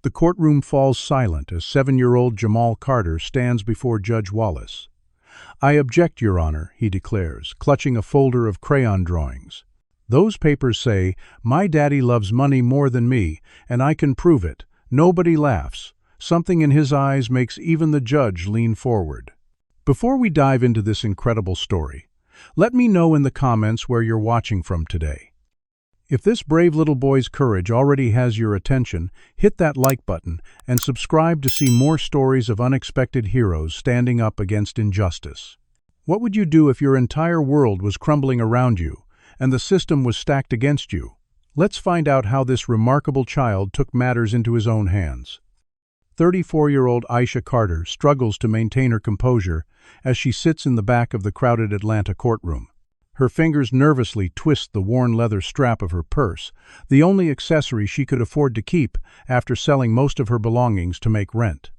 The courtroom falls silent as 7-year-old Jamal Carter stands before Judge Wallace. "I object, Your Honor," he declares, clutching a folder of crayon drawings. "Those papers say, 'My daddy loves money more than me, and I can prove it.'" Nobody laughs. Something in his eyes makes even the judge lean forward. Before we dive into this incredible story, let me know in the comments where you're watching from today. If this brave little boy's courage already has your attention, hit that like button and subscribe to see more stories of unexpected heroes standing up against injustice. What would you do if your entire world was crumbling around you and the system was stacked against you? Let's find out how this remarkable child took matters into his own hands. 34-year-old Aisha Carter struggles to maintain her composure as she sits in the back of the crowded Atlanta courtroom. Her fingers nervously twist the worn leather strap of her purse, the only accessory she could afford to keep after selling most of her belongings to make rent.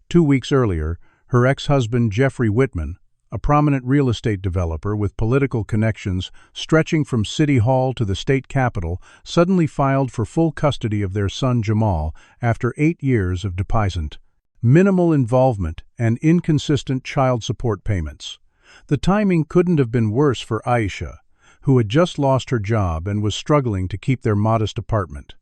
2 weeks earlier, her ex-husband Jeffrey Whitman, a prominent real estate developer with political connections stretching from City Hall to the state capitol, suddenly filed for full custody of their son Jamal after 8 years of deposant, minimal involvement, and inconsistent child support payments. The timing couldn't have been worse for Aisha, who had just lost her job and was struggling to keep their modest apartment.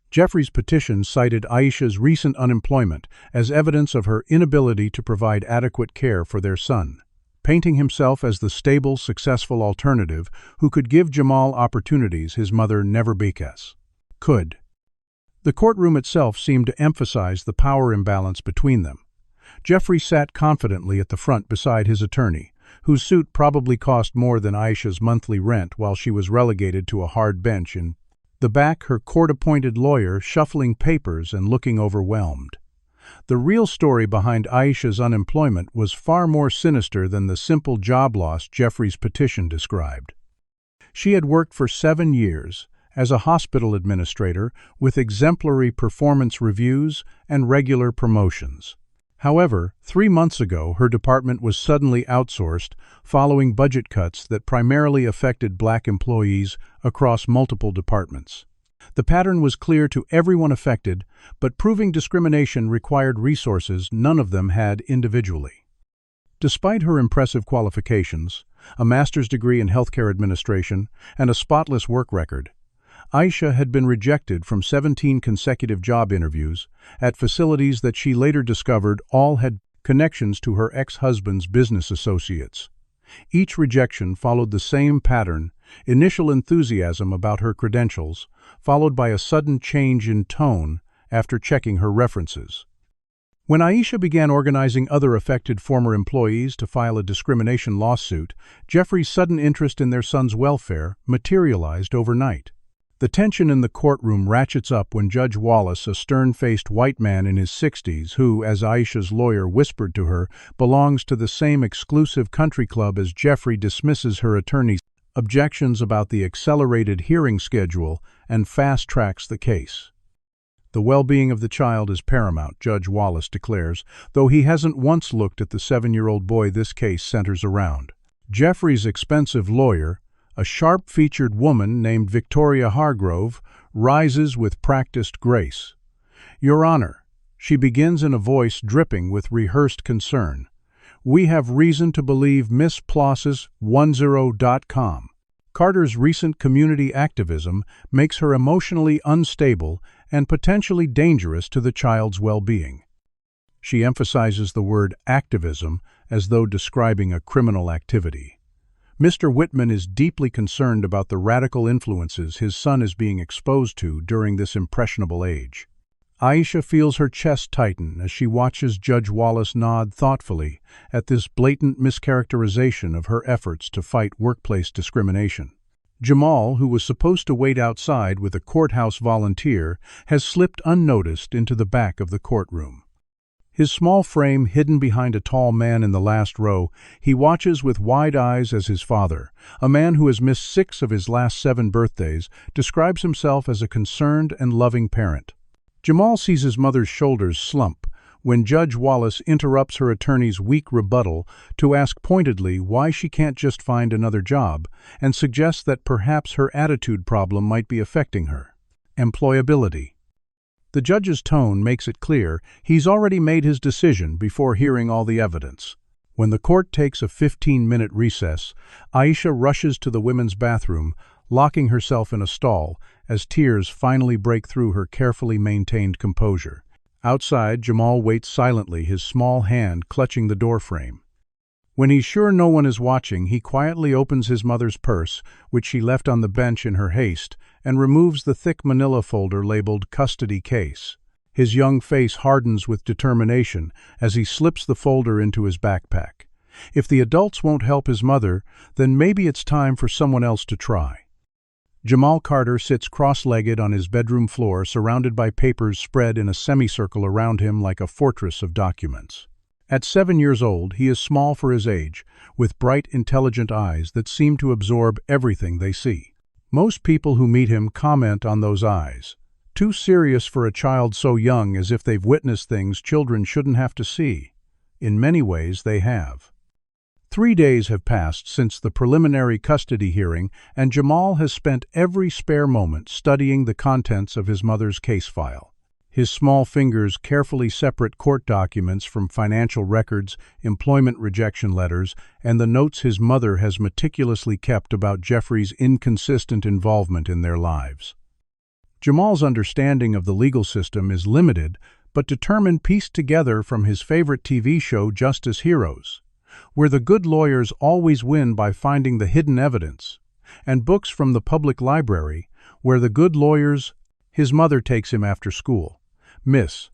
Jeffrey's petition cited Aisha's recent unemployment as evidence of her inability to provide adequate care for their son, painting himself as the stable, successful alternative who could give Jamal opportunities his mother never could. The courtroom itself seemed to emphasize the power imbalance between them. Jeffrey sat confidently at the front beside his attorney, whose suit probably cost more than Aisha's monthly rent while she was relegated to a hard bench in the back, her court-appointed lawyer shuffling papers and looking overwhelmed. The real story behind Aisha's unemployment was far more sinister than the simple job loss Jeffrey's petition described. She had worked for 7 years as a hospital administrator with exemplary performance reviews and regular promotions. However, 3 months ago, her department was suddenly outsourced following budget cuts that primarily affected Black employees across multiple departments. The pattern was clear to everyone affected, but proving discrimination required resources none of them had individually. Despite her impressive qualifications, a master's degree in healthcare administration, and a spotless work record, Aisha had been rejected from 17 consecutive job interviews at facilities that she later discovered all had connections to her ex-husband's business associates. Each rejection followed the same pattern: initial enthusiasm about her credentials, followed by a sudden change in tone after checking her references. When Aisha began organizing other affected former employees to file a discrimination lawsuit, Jeffrey's sudden interest in their son's welfare materialized overnight. The tension in the courtroom ratchets up when Judge Wallace, a stern-faced white man in his 60s who, as Aisha's lawyer whispered to her, belongs to the same exclusive country club as Jeffrey, dismisses her attorney's objections about the accelerated hearing schedule and fast-tracks the case. "The well-being of the child is paramount," Judge Wallace declares, though he hasn't once looked at the 7-year-old boy this case centers around. Jeffrey's expensive lawyer, a sharp-featured woman named Victoria Hargrove, rises with practiced grace. "Your Honor," she begins in a voice dripping with rehearsed concern, "we have reason to believe Miss Ploss's 10.com. Carter's recent community activism makes her emotionally unstable and potentially dangerous to the child's well-being." She emphasizes the word activism as though describing a criminal activity. Mr. Whitman is deeply concerned about the radical influences his son is being exposed to during this impressionable age. Aisha feels her chest tighten as she watches Judge Wallace nod thoughtfully at this blatant mischaracterization of her efforts to fight workplace discrimination. Jamal, who was supposed to wait outside with a courthouse volunteer, has slipped unnoticed into the back of the courtroom. His small frame hidden behind a tall man in the last row, he watches with wide eyes as his father, a man who has missed 6 of his last 7 birthdays, describes himself as a concerned and loving parent. Jamal sees his mother's shoulders slump when Judge Wallace interrupts her attorney's weak rebuttal to ask pointedly why she can't just find another job, and suggests that perhaps her attitude problem might be affecting her employability. The judge's tone makes it clear he's already made his decision before hearing all the evidence. When the court takes a 15-minute recess, Aisha rushes to the women's bathroom, locking herself in a stall as tears finally break through her carefully maintained composure. Outside, Jamal waits silently, his small hand clutching the doorframe. When he's sure no one is watching, he quietly opens his mother's purse, which she left on the bench in her haste, and removes the thick manila folder labeled custody case. His young face hardens with determination as he slips the folder into his backpack. If the adults won't help his mother, then maybe it's time for someone else to try. Jamal Carter sits cross-legged on his bedroom floor, surrounded by papers spread in a semicircle around him like a fortress of documents. At 7 years old, he is small for his age, with bright, intelligent eyes that seem to absorb everything they see. Most people who meet him comment on those eyes. Too serious for a child so young, as if they've witnessed things children shouldn't have to see. In many ways, they have. 3 days have passed since the preliminary custody hearing, and Jamal has spent every spare moment studying the contents of his mother's case file. His small fingers carefully separate court documents from financial records, employment rejection letters, and the notes his mother has meticulously kept about Jeffrey's inconsistent involvement in their lives. Jamal's understanding of the legal system is limited, but determined, pieced together from his favorite TV show Justice Heroes, where the good lawyers always win by finding the hidden evidence, and books from the public library, where the good lawyers. His mother takes him after school. Miss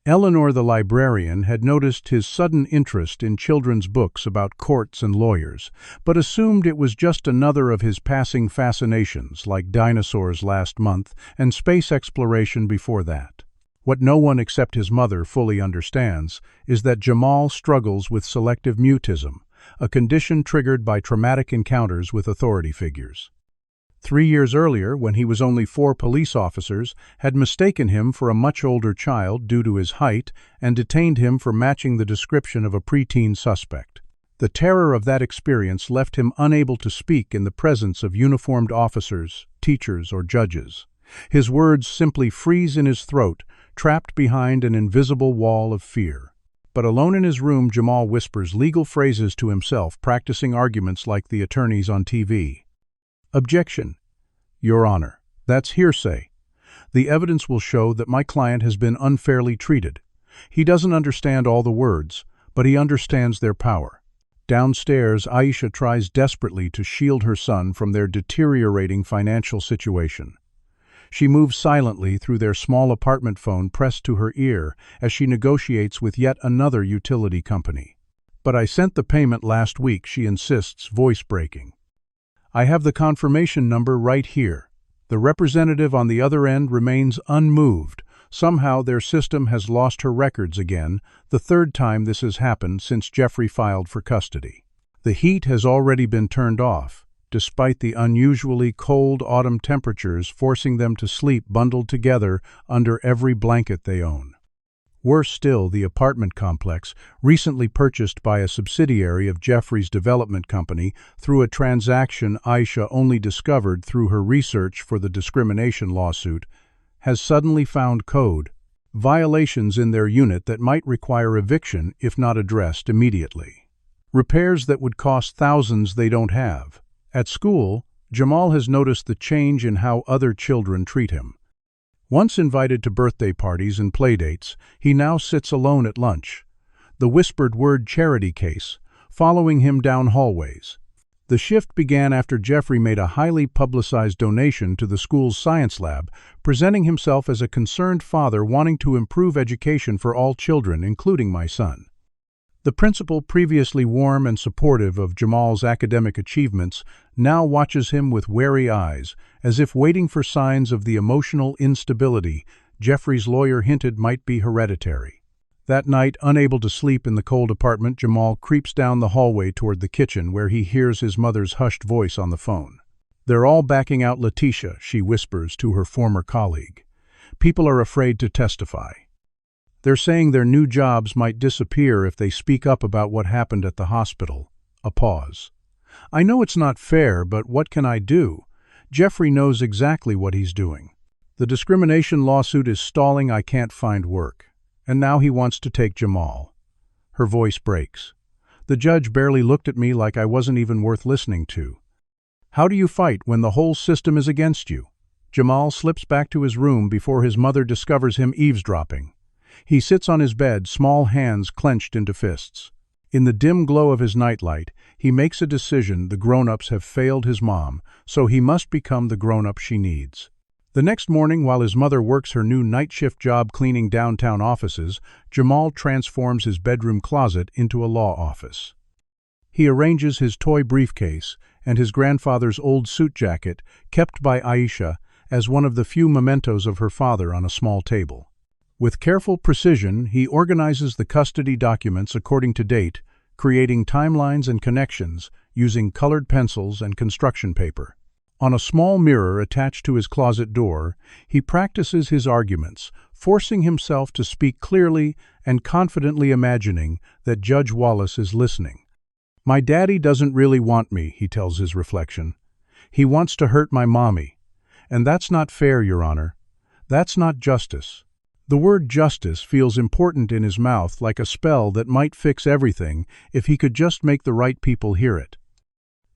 Eleanor, the librarian, had noticed his sudden interest in children's books about courts and lawyers, but assumed it was just another of his passing fascinations, like dinosaurs last month and space exploration before that. What no one except his mother fully understands is that Jamal struggles with selective mutism, a condition triggered by traumatic encounters with authority figures. 3 years earlier, when he was only 4, police officers had mistaken him for a much older child due to his height and detained him for matching the description of a preteen suspect. The terror of that experience left him unable to speak in the presence of uniformed officers, teachers, or judges. His words simply freeze in his throat, trapped behind an invisible wall of fear. But alone in his room, Jamal whispers legal phrases to himself, practicing arguments like the attorneys on TV. Objection. Your Honor, that's hearsay. The evidence will show that my client has been unfairly treated. He doesn't understand all the words, but he understands their power. Downstairs, Aisha tries desperately to shield her son from their deteriorating financial situation. She moves silently through their small apartment phone pressed to her ear as she negotiates with yet another utility company. But I sent the payment last week, she insists, voice breaking. I have the confirmation number right here. The representative on the other end remains unmoved. Somehow their system has lost her records again, the 3rd time this has happened since Jeffrey filed for custody. The heat has already been turned off, despite the unusually cold autumn temperatures forcing them to sleep bundled together under every blanket they own. Worse still, the apartment complex, recently purchased by a subsidiary of Jeffrey's development company through a transaction Aisha only discovered through her research for the discrimination lawsuit, has suddenly found code violations in their unit that might require eviction if not addressed immediately. Repairs that would cost thousands they don't have. At school, Jamal has noticed the change in how other children treat him. Once invited to birthday parties and playdates, he now sits alone at lunch, the whispered word charity case following him down hallways. The shift began after Jeffrey made a highly publicized donation to the school's science lab, presenting himself as a concerned father wanting to improve education for all children, including my son. The principal, previously warm and supportive of Jamal's academic achievements, now watches him with wary eyes, as if waiting for signs of the emotional instability Jeffrey's lawyer hinted might be hereditary. That night, unable to sleep in the cold apartment, Jamal creeps down the hallway toward the kitchen where he hears his mother's hushed voice on the phone. "They're all backing out Letitia," she whispers to her former colleague. "People are afraid to testify. They're saying their new jobs might disappear if they speak up about what happened at the hospital." A pause. "I know it's not fair, but what can I do? Jeffrey knows exactly what he's doing." The discrimination lawsuit is stalling. I can't find work. And now he wants to take Jamal. Her voice breaks. The judge barely looked at me like I wasn't even worth listening to. How do you fight when the whole system is against you? Jamal slips back to his room before his mother discovers him eavesdropping. He sits on his bed, small hands clenched into fists. In the dim glow of his nightlight, he makes a decision. The grown-ups have failed his mom, so he must become the grown-up she needs. The next morning, while his mother works her new night shift job cleaning downtown offices, Jamal transforms his bedroom closet into a law office. He arranges his toy briefcase and his grandfather's old suit jacket, kept by Aisha, as one of the few mementos of her father on a small table. With careful precision, he organizes the custody documents according to date, creating timelines and connections using colored pencils and construction paper. On a small mirror attached to his closet door, he practices his arguments, forcing himself to speak clearly and confidently, imagining that Judge Wallace is listening. "My daddy doesn't really want me," he tells his reflection. "He wants to hurt my mommy. And that's not fair, Your Honor. That's not justice." The word justice feels important in his mouth, like a spell that might fix everything if he could just make the right people hear it.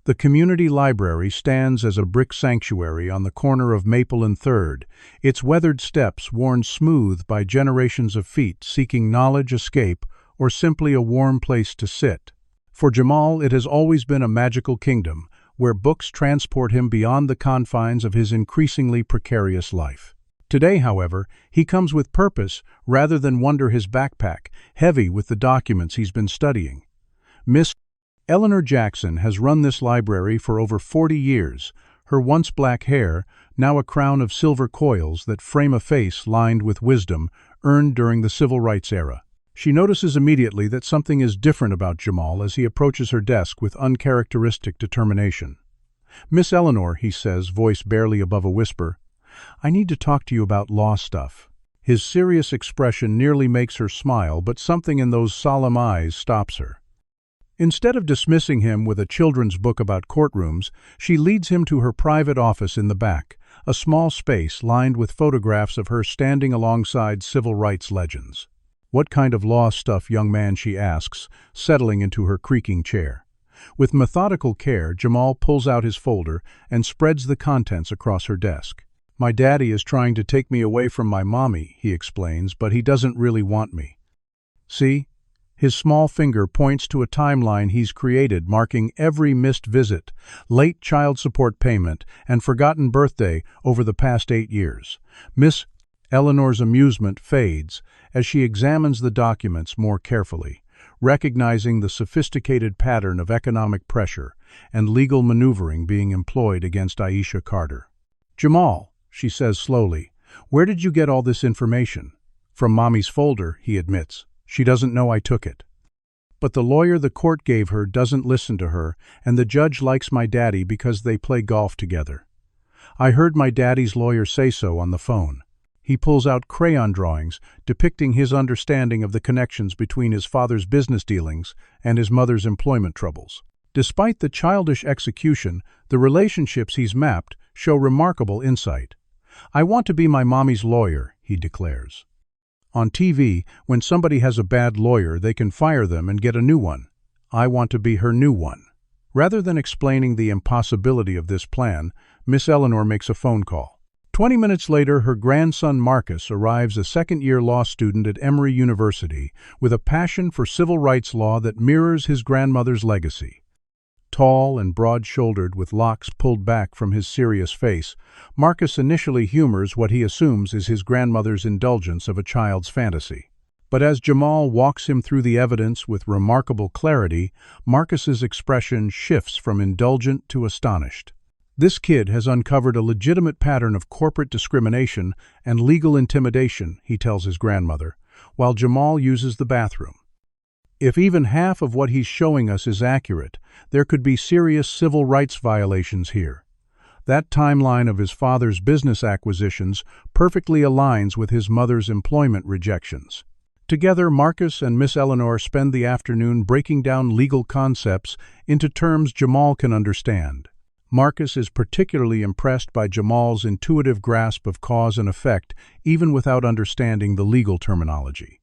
The community library stands as a brick sanctuary on the corner of Maple and 3rd, its weathered steps worn smooth by generations of feet seeking knowledge, escape, or simply a warm place to sit. For Jamal, it has always been a magical kingdom, where books transport him beyond the confines of his increasingly precarious life. Today, however, he comes with purpose rather than wonder, his backpack heavy with the documents he's been studying. Miss Eleanor Jackson has run this library for over 40 years, her once black hair now a crown of silver coils that frame a face lined with wisdom earned during the civil rights era. She notices immediately that something is different about Jamal as he approaches her desk with uncharacteristic determination. "Miss Eleanor," he says, voice barely above a whisper, "I need to talk to you about law stuff." His serious expression nearly makes her smile, but something in those solemn eyes stops her. Instead of dismissing him with a children's book about courtrooms, she leads him to her private office in the back, a small space lined with photographs of her standing alongside civil rights legends. "What kind of law stuff, young man?" she asks, settling into her creaking chair. With methodical care, Jamal pulls out his folder and spreads the contents across her desk. "My daddy is trying to take me away from my mommy," he explains, "but he doesn't really want me. See?" His small finger points to a timeline he's created, marking every missed visit, late child support payment, and forgotten birthday over the past 8 years. Miss Eleanor's amusement fades as she examines the documents more carefully, recognizing the sophisticated pattern of economic pressure and legal maneuvering being employed against Aisha Carter. "Jamal," she says slowly, "where did you get all this information?" "From Mommy's folder," he admits. "She doesn't know I took it." "But the lawyer the court gave her doesn't listen to her, and the judge likes my daddy because they play golf together. I heard my daddy's lawyer say so on the phone." He pulls out crayon drawings depicting his understanding of the connections between his father's business dealings and his mother's employment troubles. Despite the childish execution, the relationships he's mapped show remarkable insight. "I want to be my mommy's lawyer," he declares. On TV, when somebody has a bad lawyer, they can fire them and get a new one. I want to be her new one. Rather than explaining the impossibility of this plan, Miss Eleanor makes a phone call. 20 minutes later, her grandson Marcus arrives, a second-year law student at Emory University, with a passion for civil rights law that mirrors his grandmother's legacy. Tall and broad-shouldered, with locks pulled back from his serious face, Marcus initially humors what he assumes is his grandmother's indulgence of a child's fantasy. But as Jamal walks him through the evidence with remarkable clarity, Marcus's expression shifts from indulgent to astonished. This kid has uncovered a legitimate pattern of corporate discrimination and legal intimidation, he tells his grandmother, while Jamal uses the bathroom. If even half of what he's showing us is accurate, there could be serious civil rights violations here. That timeline of his father's business acquisitions perfectly aligns with his mother's employment rejections. Together, Marcus and Miss Eleanor spend the afternoon breaking down legal concepts into terms Jamal can understand. Marcus is particularly impressed by Jamal's intuitive grasp of cause and effect, even without understanding the legal terminology.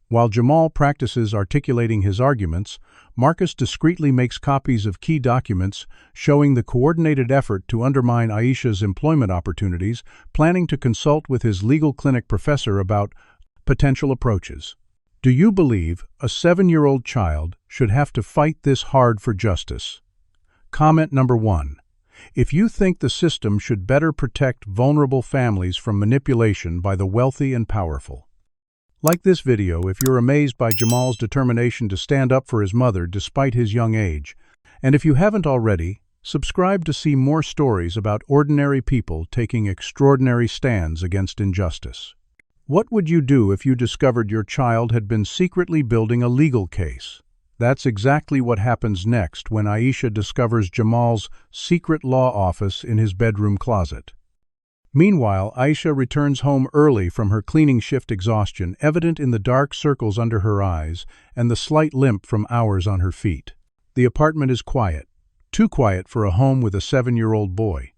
While Jamal practices articulating his arguments, Marcus discreetly makes copies of key documents showing the coordinated effort to undermine Aisha's employment opportunities, planning to consult with his legal clinic professor about potential approaches. Do you believe a 7-year-old child should have to fight this hard for justice? Comment number 1. If you think the system should better protect vulnerable families from manipulation by the wealthy and powerful. Like this video if you're amazed by Jamal's determination to stand up for his mother despite his young age. And if you haven't already, subscribe to see more stories about ordinary people taking extraordinary stands against injustice. What would you do if you discovered your child had been secretly building a legal case? That's exactly what happens next when Aisha discovers Jamal's secret law office in his bedroom closet. Meanwhile, Aisha returns home early from her cleaning shift, exhaustion evident in the dark circles under her eyes and the slight limp from hours on her feet. The apartment is quiet, too quiet for a home with a 7-year-old boy.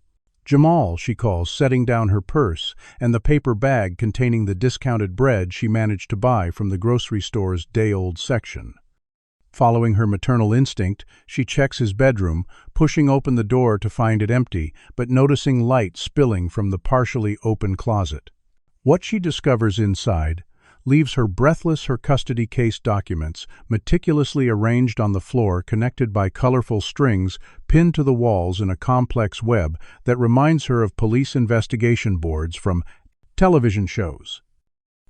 Jamal, she calls, setting down her purse and the paper bag containing the discounted bread she managed to buy from the grocery store's day-old section. Following her maternal instinct, she checks his bedroom, pushing open the door to find it empty, but noticing light spilling from the partially open closet. What she discovers inside leaves her breathless. Her custody case documents, meticulously arranged on the floor, connected by colorful strings, pinned to the walls in a complex web that reminds her of police investigation boards from television shows.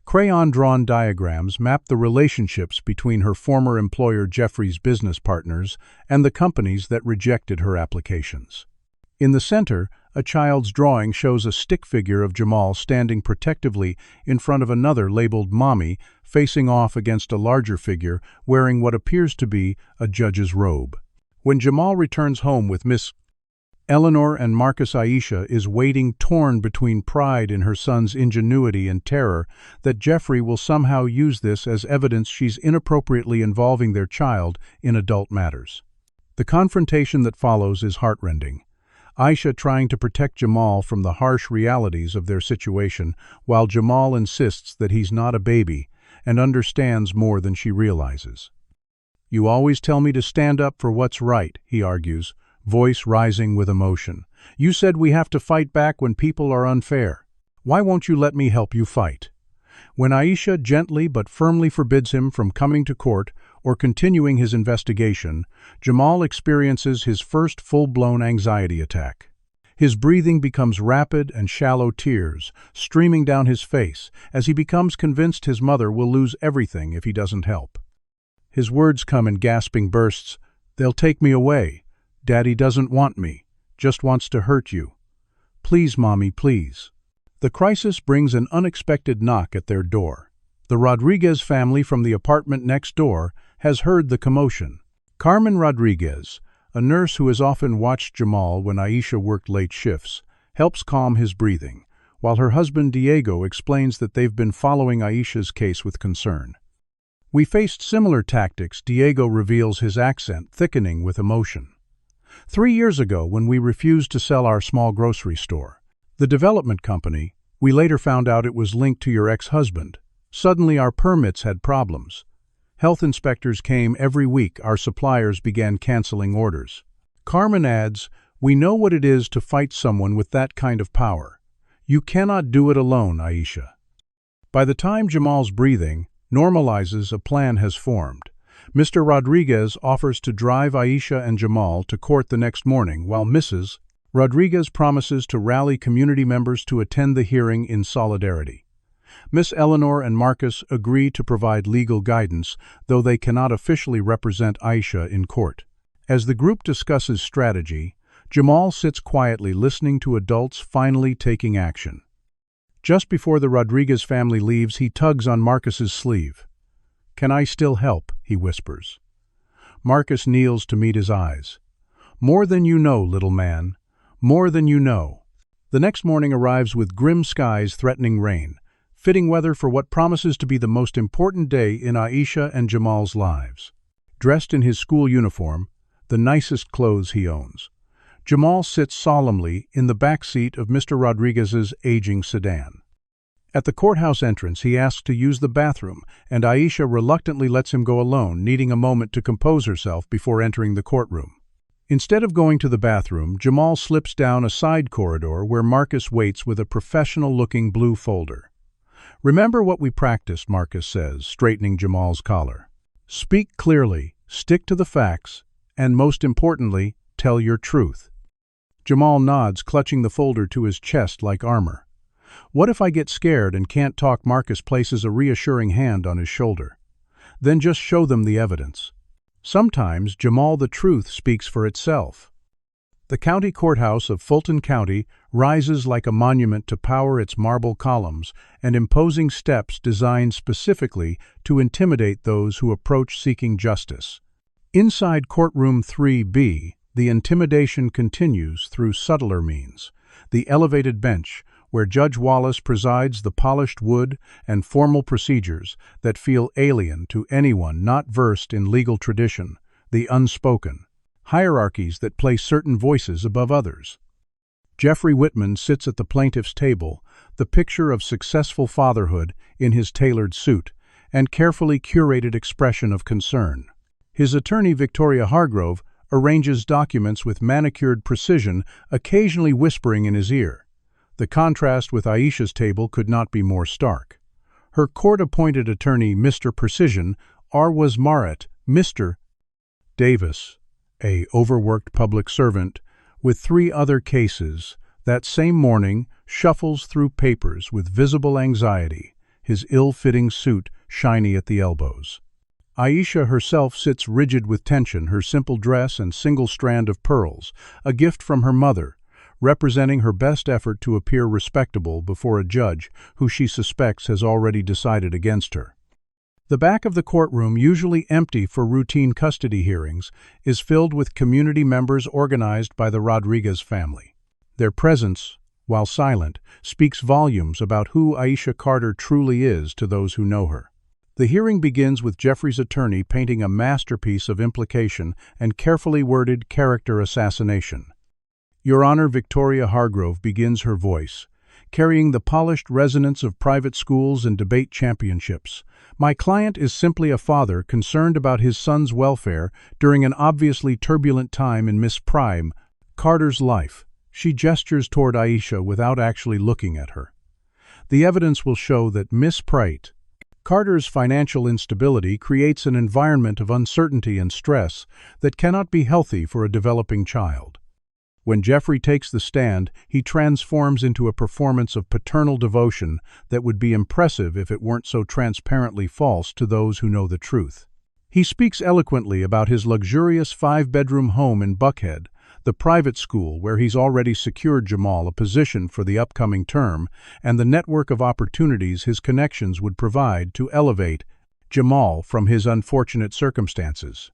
Crayon-drawn diagrams map the relationships between her former employer Jeffrey's business partners and the companies that rejected her applications. In the center, a child's drawing shows a stick figure of Jamal standing protectively in front of another labeled Mommy, facing off against a larger figure wearing what appears to be a judge's robe. When Jamal returns home with Miss Eleanor and Marcus, Aisha is waiting, torn between pride in her son's ingenuity and terror that Jeffrey will somehow use this as evidence she's inappropriately involving their child in adult matters. The confrontation that follows is heartrending. Aisha trying to protect Jamal from the harsh realities of their situation, while Jamal insists that he's not a baby and understands more than she realizes. "You always tell me to stand up for what's right," he argues, voice rising with emotion. "You said we have to fight back when people are unfair. Why won't you let me help you fight?" When Aisha gently but firmly forbids him from coming to court or continuing his investigation, Jamal experiences his first full-blown anxiety attack. His breathing becomes rapid and shallow, tears streaming down his face as he becomes convinced his mother will lose everything if he doesn't help. His words come in gasping bursts. "They'll take me away. Daddy doesn't want me, just wants to hurt you. Please, Mommy, please." The crisis brings an unexpected knock at their door. The Rodriguez family from the apartment next door has heard the commotion. Carmen Rodriguez, a nurse who has often watched Jamal when Aisha worked late shifts, helps calm his breathing, while her husband Diego explains that they've been following Aisha's case with concern. "We faced similar tactics," Diego reveals, his accent thickening with emotion. "3 years ago, when we refused to sell our small grocery store. The development company, we later found out it was linked to your ex-husband. Suddenly our permits had problems. Health inspectors came every week. Our suppliers began canceling orders." Carmen adds, "We know what it is to fight someone with that kind of power. You cannot do it alone, Aisha." By the time Jamal's breathing normalizes, a plan has formed. Mr. Rodriguez offers to drive Aisha and Jamal to court the next morning, while Mrs. Rodriguez promises to rally community members to attend the hearing in solidarity. Miss Eleanor and Marcus agree to provide legal guidance, though they cannot officially represent Aisha in court. As the group discusses strategy, Jamal sits quietly listening to adults finally taking action. Just before the Rodriguez family leaves, he tugs on Marcus's sleeve. "Can I still help?" he whispers. Marcus kneels to meet his eyes. "More than you know, little man. More than you know." The next morning arrives with grim skies threatening rain, fitting weather for what promises to be the most important day in Aisha and Jamal's lives. Dressed in his school uniform, the nicest clothes he owns, Jamal sits solemnly in the back seat of Mr. Rodriguez's aging sedan. At the courthouse entrance, he asks to use the bathroom, and Aisha reluctantly lets him go alone, needing a moment to compose herself before entering the courtroom. Instead of going to the bathroom, Jamal slips down a side corridor where Marcus waits with a professional-looking blue folder. "Remember what we practiced," Marcus says, straightening Jamal's collar. "Speak clearly, stick to the facts, and most importantly, tell your truth." Jamal nods, clutching the folder to his chest like armor. "What if I get scared and can't talk?" Marcus places a reassuring hand on his shoulder. "Then just show them the evidence." Sometimes, Jamal, the truth speaks for itself. The county courthouse of Fulton County rises like a monument to power, its marble columns and imposing steps designed specifically to intimidate those who approach seeking justice. Inside courtroom 3B, the intimidation continues through subtler means. The elevated bench, where Judge Wallace presides, the polished wood and formal procedures that feel alien to anyone not versed in legal tradition, the unspoken, hierarchies that place certain voices above others. Jeffrey Whitman sits at the plaintiff's table, the picture of successful fatherhood in his tailored suit and carefully curated expression of concern. His attorney, Victoria Hargrove, arranges documents with manicured precision, occasionally whispering in his ear. The contrast with Aisha's table could not be more stark. Her court-appointed attorney, Mr. Precision, was Marat, Mr. Davis, a overworked public servant, with 3 other cases, that same morning shuffles through papers with visible anxiety, his ill-fitting suit shiny at the elbows. Aisha herself sits rigid with tension, her simple dress and single strand of pearls, a gift from her mother, representing her best effort to appear respectable before a judge who she suspects has already decided against her. The back of the courtroom, usually empty for routine custody hearings, is filled with community members organized by the Rodriguez family. Their presence, while silent, speaks volumes about who Aisha Carter truly is to those who know her. The hearing begins with Jeffrey's attorney painting a masterpiece of implication and carefully worded character assassination. "Your Honor," Victoria Hargrove begins her voice, carrying the polished resonance of private schools and debate championships. "My client is simply a father concerned about his son's welfare during an obviously turbulent time in Miss Prime Carter's life." She gestures toward Aisha without actually looking at her. "The evidence will show that Miss Prite Carter's financial instability creates an environment of uncertainty and stress that cannot be healthy for a developing child." When Jeffrey takes the stand, he transforms into a performance of paternal devotion that would be impressive if it weren't so transparently false to those who know the truth. He speaks eloquently about his luxurious 5-bedroom home in Buckhead, the private school where he's already secured Jamal a position for the upcoming term, and the network of opportunities his connections would provide to elevate Jamal from his unfortunate circumstances.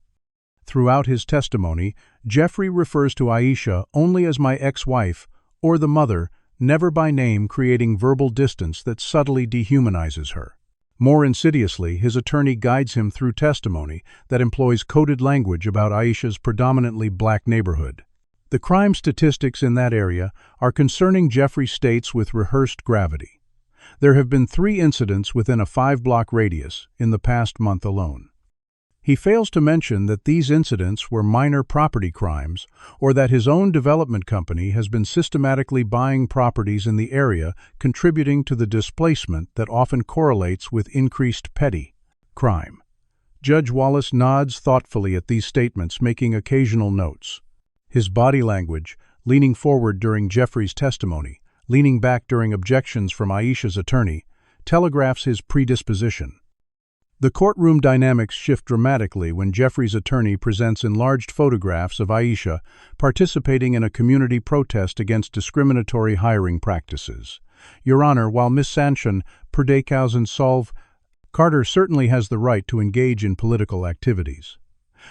Throughout his testimony, Jeffrey refers to Aisha only as my ex-wife or the mother, never by name, creating verbal distance that subtly dehumanizes her. More insidiously, his attorney guides him through testimony that employs coded language about Aisha's predominantly black neighborhood. The crime statistics in that area are concerning, Jeffrey states with rehearsed gravity. There have been 3 incidents within a 5-block radius in the past month alone. He fails to mention that these incidents were minor property crimes or that his own development company has been systematically buying properties in the area, contributing to the displacement that often correlates with increased petty crime. Judge Wallace nods thoughtfully at these statements, making occasional notes. His body language, leaning forward during Jeffrey's testimony, leaning back during objections from Aisha's attorney, telegraphs his predisposition. The courtroom dynamics shift dramatically when Jeffrey's attorney presents enlarged photographs of Aisha participating in a community protest against discriminatory hiring practices. "Your Honor, while Miss Sanchin per Decausen solve, Carter certainly has the right to engage in political activities."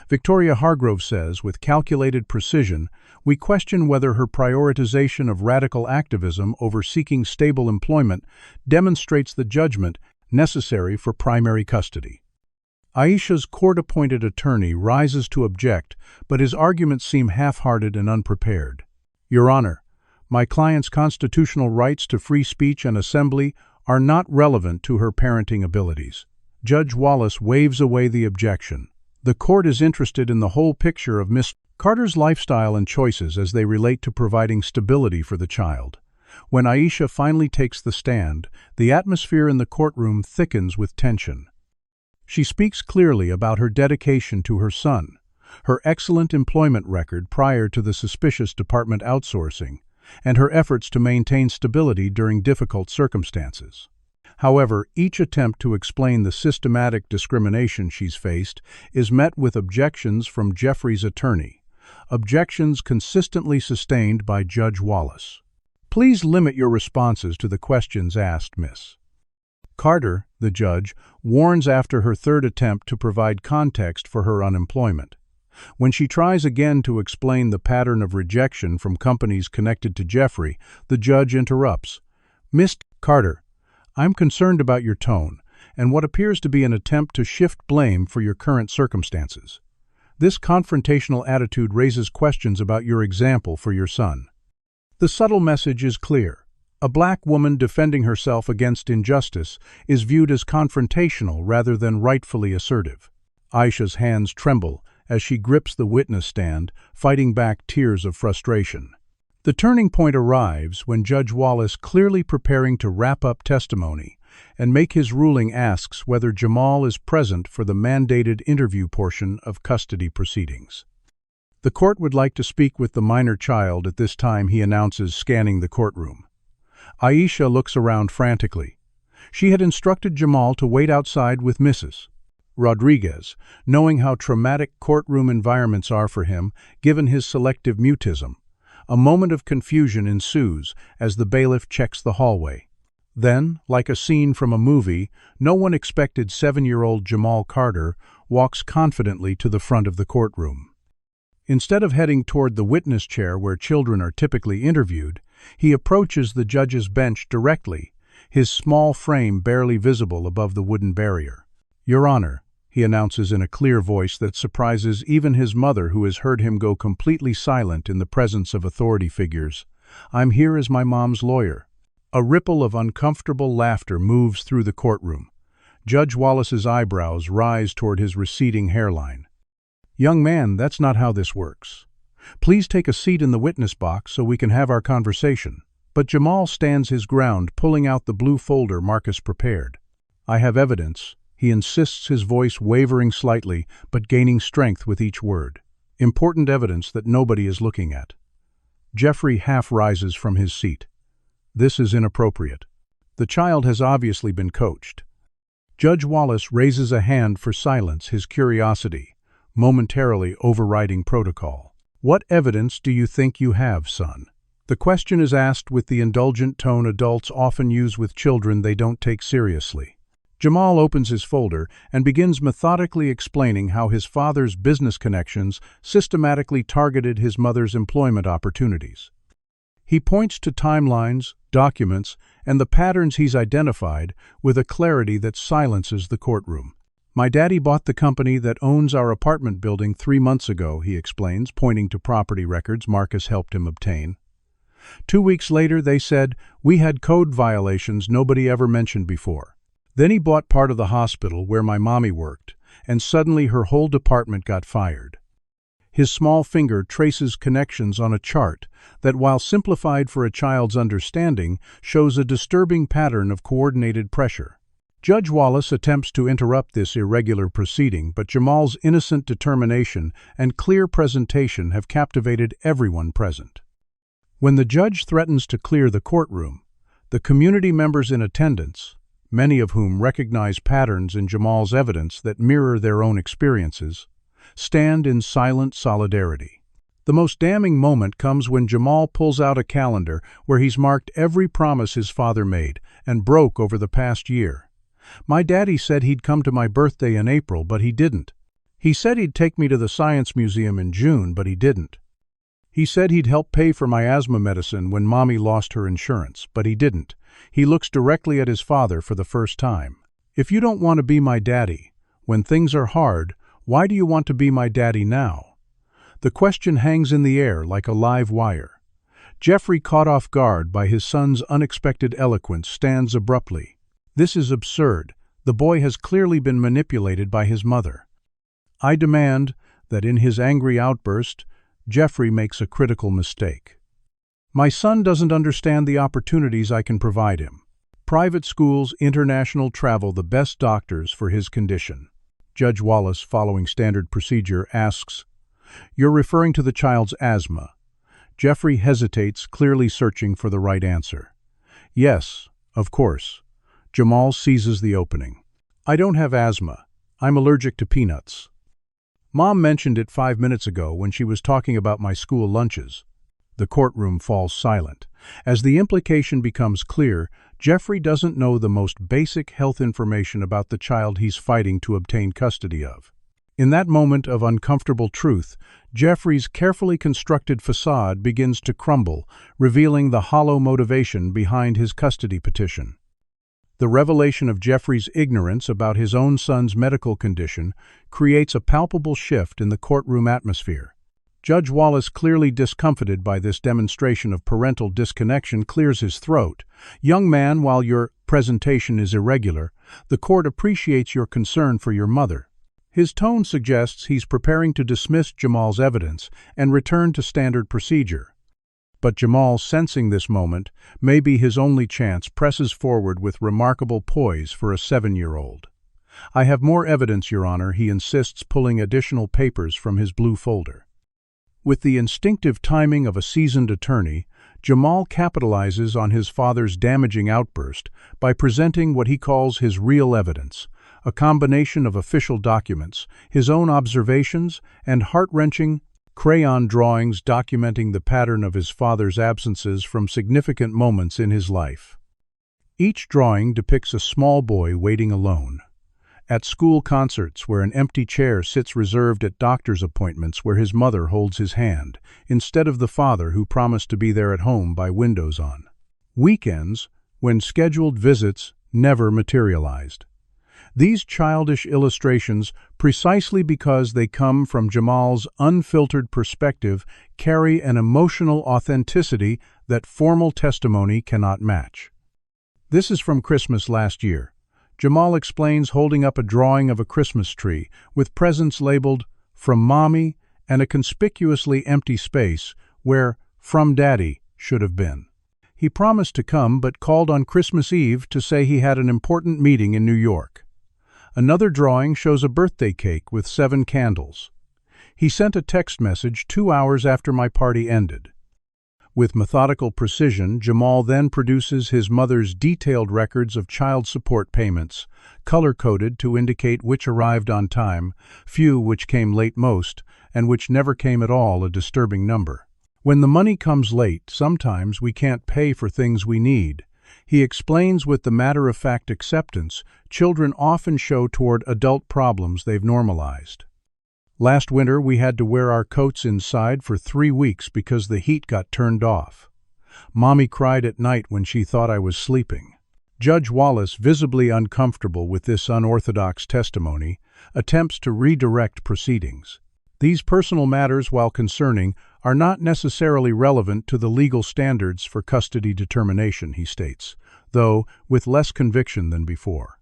Victoria Hargrove says, with calculated precision, "We question whether her prioritization of radical activism over seeking stable employment demonstrates the judgment necessary for primary custody." Aisha's court-appointed attorney rises to object, but his arguments seem half-hearted and unprepared. Your Honor, my client's constitutional rights to free speech and assembly are not relevant to her parenting abilities. Judge Wallace waves away the objection. The court is interested in the whole picture of Miss Carter's lifestyle and choices as they relate to providing stability for the child. When Aisha finally takes the stand, the atmosphere in the courtroom thickens with tension. She speaks clearly about her dedication to her son, her excellent employment record prior to the suspicious department outsourcing, and her efforts to maintain stability during difficult circumstances. However, each attempt to explain the systematic discrimination she's faced is met with objections from Jeffrey's attorney, objections consistently sustained by Judge Wallace. Please limit your responses to the questions asked, Miss Carter, the judge, warns after her third attempt to provide context for her unemployment. When she tries again to explain the pattern of rejection from companies connected to Jeffrey, the judge interrupts. Miss Carter, I'm concerned about your tone and what appears to be an attempt to shift blame for your current circumstances. This confrontational attitude raises questions about your example for your son. The subtle message is clear. A black woman defending herself against injustice is viewed as confrontational rather than rightfully assertive. Aisha's hands tremble as she grips the witness stand, fighting back tears of frustration. The turning point arrives when Judge Wallace, clearly preparing to wrap up testimony and make his ruling, asks whether Jamal is present for the mandated interview portion of custody proceedings. The court would like to speak with the minor child at this time, he announces, scanning the courtroom. Aisha looks around frantically. She had instructed Jamal to wait outside with Mrs. Rodriguez, knowing how traumatic courtroom environments are for him, given his selective mutism. A moment of confusion ensues as the bailiff checks the hallway. Then, like a scene from a movie, no one expected 7-year-old Jamal Carter walks confidently to the front of the courtroom. Instead of heading toward the witness chair where children are typically interviewed, he approaches the judge's bench directly, his small frame barely visible above the wooden barrier. Your Honor, he announces in a clear voice that surprises even his mother, who has heard him go completely silent in the presence of authority figures. I'm here as my mom's lawyer. A ripple of uncomfortable laughter moves through the courtroom. Judge Wallace's eyebrows rise toward his receding hairline. Young man, that's not how this works. Please take a seat in the witness box so we can have our conversation. But Jamal stands his ground, pulling out the blue folder Marcus prepared. I have evidence. He insists, his voice wavering slightly, but gaining strength with each word. Important evidence that nobody is looking at. Jeffrey half rises from his seat. This is inappropriate. The child has obviously been coached. Judge Wallace raises a hand for silence, his curiosity momentarily overriding protocol. What evidence do you think you have, son? The question is asked with the indulgent tone adults often use with children they don't take seriously. Jamal opens his folder and begins methodically explaining how his father's business connections systematically targeted his mother's employment opportunities. He points to timelines, documents, and the patterns he's identified with a clarity that silences the courtroom. My daddy bought the company that owns our apartment building 3 months ago, he explains, pointing to property records Marcus helped him obtain. 2 weeks later, they said, we had code violations nobody ever mentioned before. Then he bought part of the hospital where my mommy worked, and suddenly her whole department got fired. His small finger traces connections on a chart that, while simplified for a child's understanding, shows a disturbing pattern of coordinated pressure. Judge Wallace attempts to interrupt this irregular proceeding, but Jamal's innocent determination and clear presentation have captivated everyone present. When the judge threatens to clear the courtroom, the community members in attendance, many of whom recognize patterns in Jamal's evidence that mirror their own experiences, stand in silent solidarity. The most damning moment comes when Jamal pulls out a calendar where he's marked every promise his father made and broke over the past year. My daddy said he'd come to my birthday in April, but he didn't. He said he'd take me to the Science Museum in June, but he didn't. He said he'd help pay for my asthma medicine when Mommy lost her insurance, but he didn't. He looks directly at his father for the first time. If you don't want to be my daddy, when things are hard, why do you want to be my daddy now? The question hangs in the air like a live wire. Jeffrey, caught off guard by his son's unexpected eloquence, stands abruptly. This is absurd. The boy has clearly been manipulated by his mother. I demand that in his angry outburst, Jeffrey makes a critical mistake. My son doesn't understand the opportunities I can provide him. Private schools, international travel, the best doctors for his condition. Judge Wallace, following standard procedure, asks, "You're referring to the child's asthma." Jeffrey hesitates, clearly searching for the right answer. "Yes, of course." Jamal seizes the opening. "I don't have asthma. I'm allergic to peanuts. Mom mentioned it 5 minutes ago when she was talking about my school lunches." The courtroom falls silent. As the implication becomes clear, Jeffrey doesn't know the most basic health information about the child he's fighting to obtain custody of. In that moment of uncomfortable truth, Jeffrey's carefully constructed facade begins to crumble, revealing the hollow motivation behind his custody petition. The revelation of Jeffrey's ignorance about his own son's medical condition creates a palpable shift in the courtroom atmosphere. Judge Wallace, clearly discomfited by this demonstration of parental disconnection, clears his throat. "Young man, while your presentation is irregular, the court appreciates your concern for your mother." His tone suggests he's preparing to dismiss Jamal's evidence and return to standard procedure. But Jamal, sensing this moment may be his only chance, presses forward with remarkable poise for a 7-year-old. "I have more evidence, Your Honor," he insists, pulling additional papers from his blue folder. With the instinctive timing of a seasoned attorney, Jamal capitalizes on his father's damaging outburst by presenting what he calls his real evidence, a combination of official documents, his own observations, and heart-wrenching crayon drawings documenting the pattern of his father's absences from significant moments in his life. Each drawing depicts a small boy waiting alone. At school concerts, where an empty chair sits reserved at doctor's appointments where his mother holds his hand, instead of the father who promised to be there at home by windows on. Weekends, when scheduled visits never materialized. These childish illustrations, precisely because they come from Jamal's unfiltered perspective, carry an emotional authenticity that formal testimony cannot match. "This is from Christmas last year," Jamal explains, holding up a drawing of a Christmas tree, with presents labeled, "From Mommy," and a conspicuously empty space where "From Daddy" should have been. He promised to come but called on Christmas Eve to say he had an important meeting in New York. Another drawing shows a birthday cake with 7 candles. "He sent a text message 2 hours after my party ended." With methodical precision, Jamal then produces his mother's detailed records of child support payments, color-coded to indicate which arrived on time, few which came late most, and which never came at all, a disturbing number. "When the money comes late, sometimes we can't pay for things we need," he explains with the matter-of-fact acceptance children often show toward adult problems they've normalized. "Last winter, we had to wear our coats inside for 3 weeks because the heat got turned off. Mommy cried at night when she thought I was sleeping." Judge Wallace, visibly uncomfortable with this unorthodox testimony, attempts to redirect proceedings. These personal matters, while concerning, are not necessarily relevant to the legal standards for custody determination, he states, though with less conviction than before.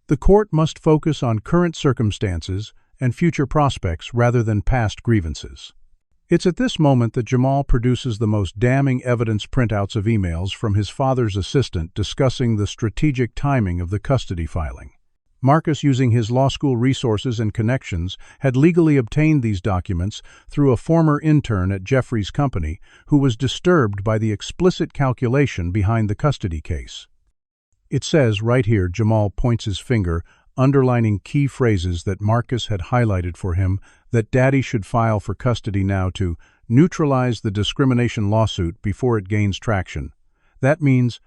The court must focus on current circumstances and future prospects rather than past grievances. It's at this moment that Jamal produces the most damning evidence printouts of emails from his father's assistant discussing the strategic timing of the custody filing. Marcus, using his law school resources and connections, had legally obtained these documents through a former intern at Jeffrey's company who was disturbed by the explicit calculation behind the custody case. It says right here, Jamal points his finger, underlining key phrases that Marcus had highlighted for him, that Daddy should file for custody now to neutralize the discrimination lawsuit before it gains traction. That means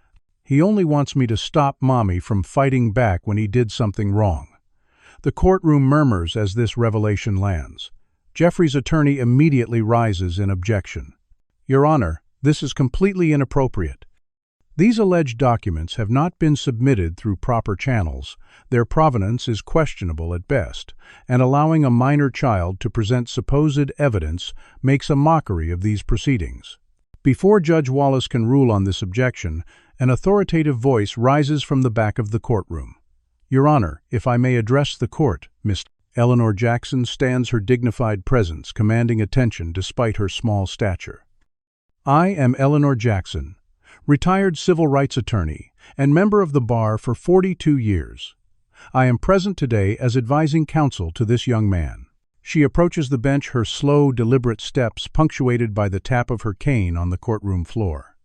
he only wants me to stop Mommy from fighting back when he did something wrong. The courtroom murmurs as this revelation lands. Jeffrey's attorney immediately rises in objection. "Your Honor, this is completely inappropriate. These alleged documents have not been submitted through proper channels, their provenance is questionable at best, and allowing a minor child to present supposed evidence makes a mockery of these proceedings." Before Judge Wallace can rule on this objection, an authoritative voice rises from the back of the courtroom. "Your Honor, if I may address the court," Miss Eleanor Jackson stands her dignified presence, commanding attention despite her small stature. "I am Eleanor Jackson, retired civil rights attorney and member of the bar for 42 years. I am present today as advising counsel to this young man." She approaches the bench, her slow, deliberate steps punctuated by the tap of her cane on the courtroom floor.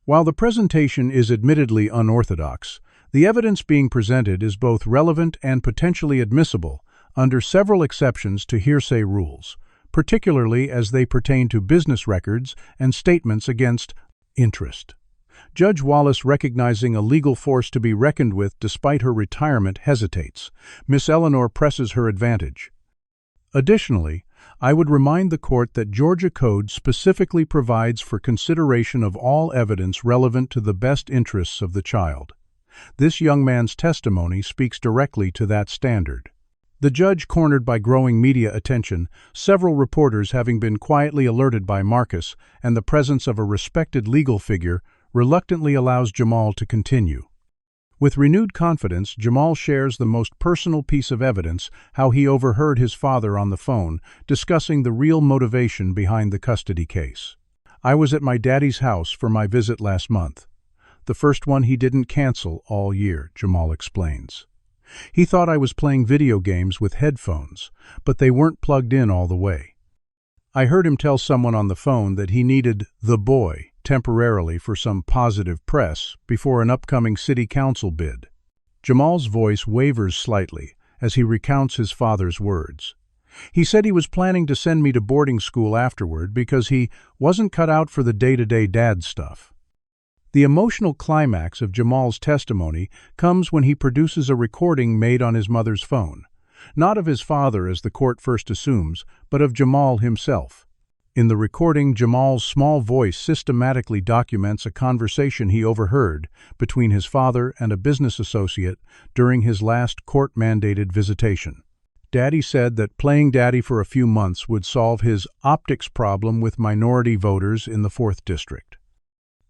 While the presentation is admittedly unorthodox, the evidence being presented is both relevant and potentially admissible under several exceptions to hearsay rules, particularly as they pertain to business records and statements against interest. Judge Wallace, recognizing a legal force to be reckoned with despite her retirement, hesitates. Miss Eleanor presses her advantage. "Additionally, I would remind the court that Georgia Code specifically provides for consideration of all evidence relevant to the best interests of the child. This young man's testimony speaks directly to that standard." The judge, cornered by growing media attention, several reporters having been quietly alerted by Marcus, and the presence of a respected legal figure, reluctantly allows Jamal to continue. With renewed confidence, Jamal shares the most personal piece of evidence: how he overheard his father on the phone discussing the real motivation behind the custody case. "I was at my daddy's house for my visit last month. The first one he didn't cancel all year," Jamal explains. "He thought I was playing video games with headphones, but they weren't plugged in all the way. I heard him tell someone on the phone that he needed the boy temporarily for some positive press before an upcoming city council bid." Jamal's voice wavers slightly as he recounts his father's words. "He said he was planning to send me to boarding school afterward because he wasn't cut out for the day-to-day dad stuff." The emotional climax of Jamal's testimony comes when he produces a recording made on his mother's phone, not of his father as the court first assumes, but of Jamal himself. In the recording, Jamal's small voice systematically documents a conversation he overheard between his father and a business associate during his last court-mandated visitation. Daddy said that playing daddy for a few months would solve his optics problem with minority voters in the 4th District.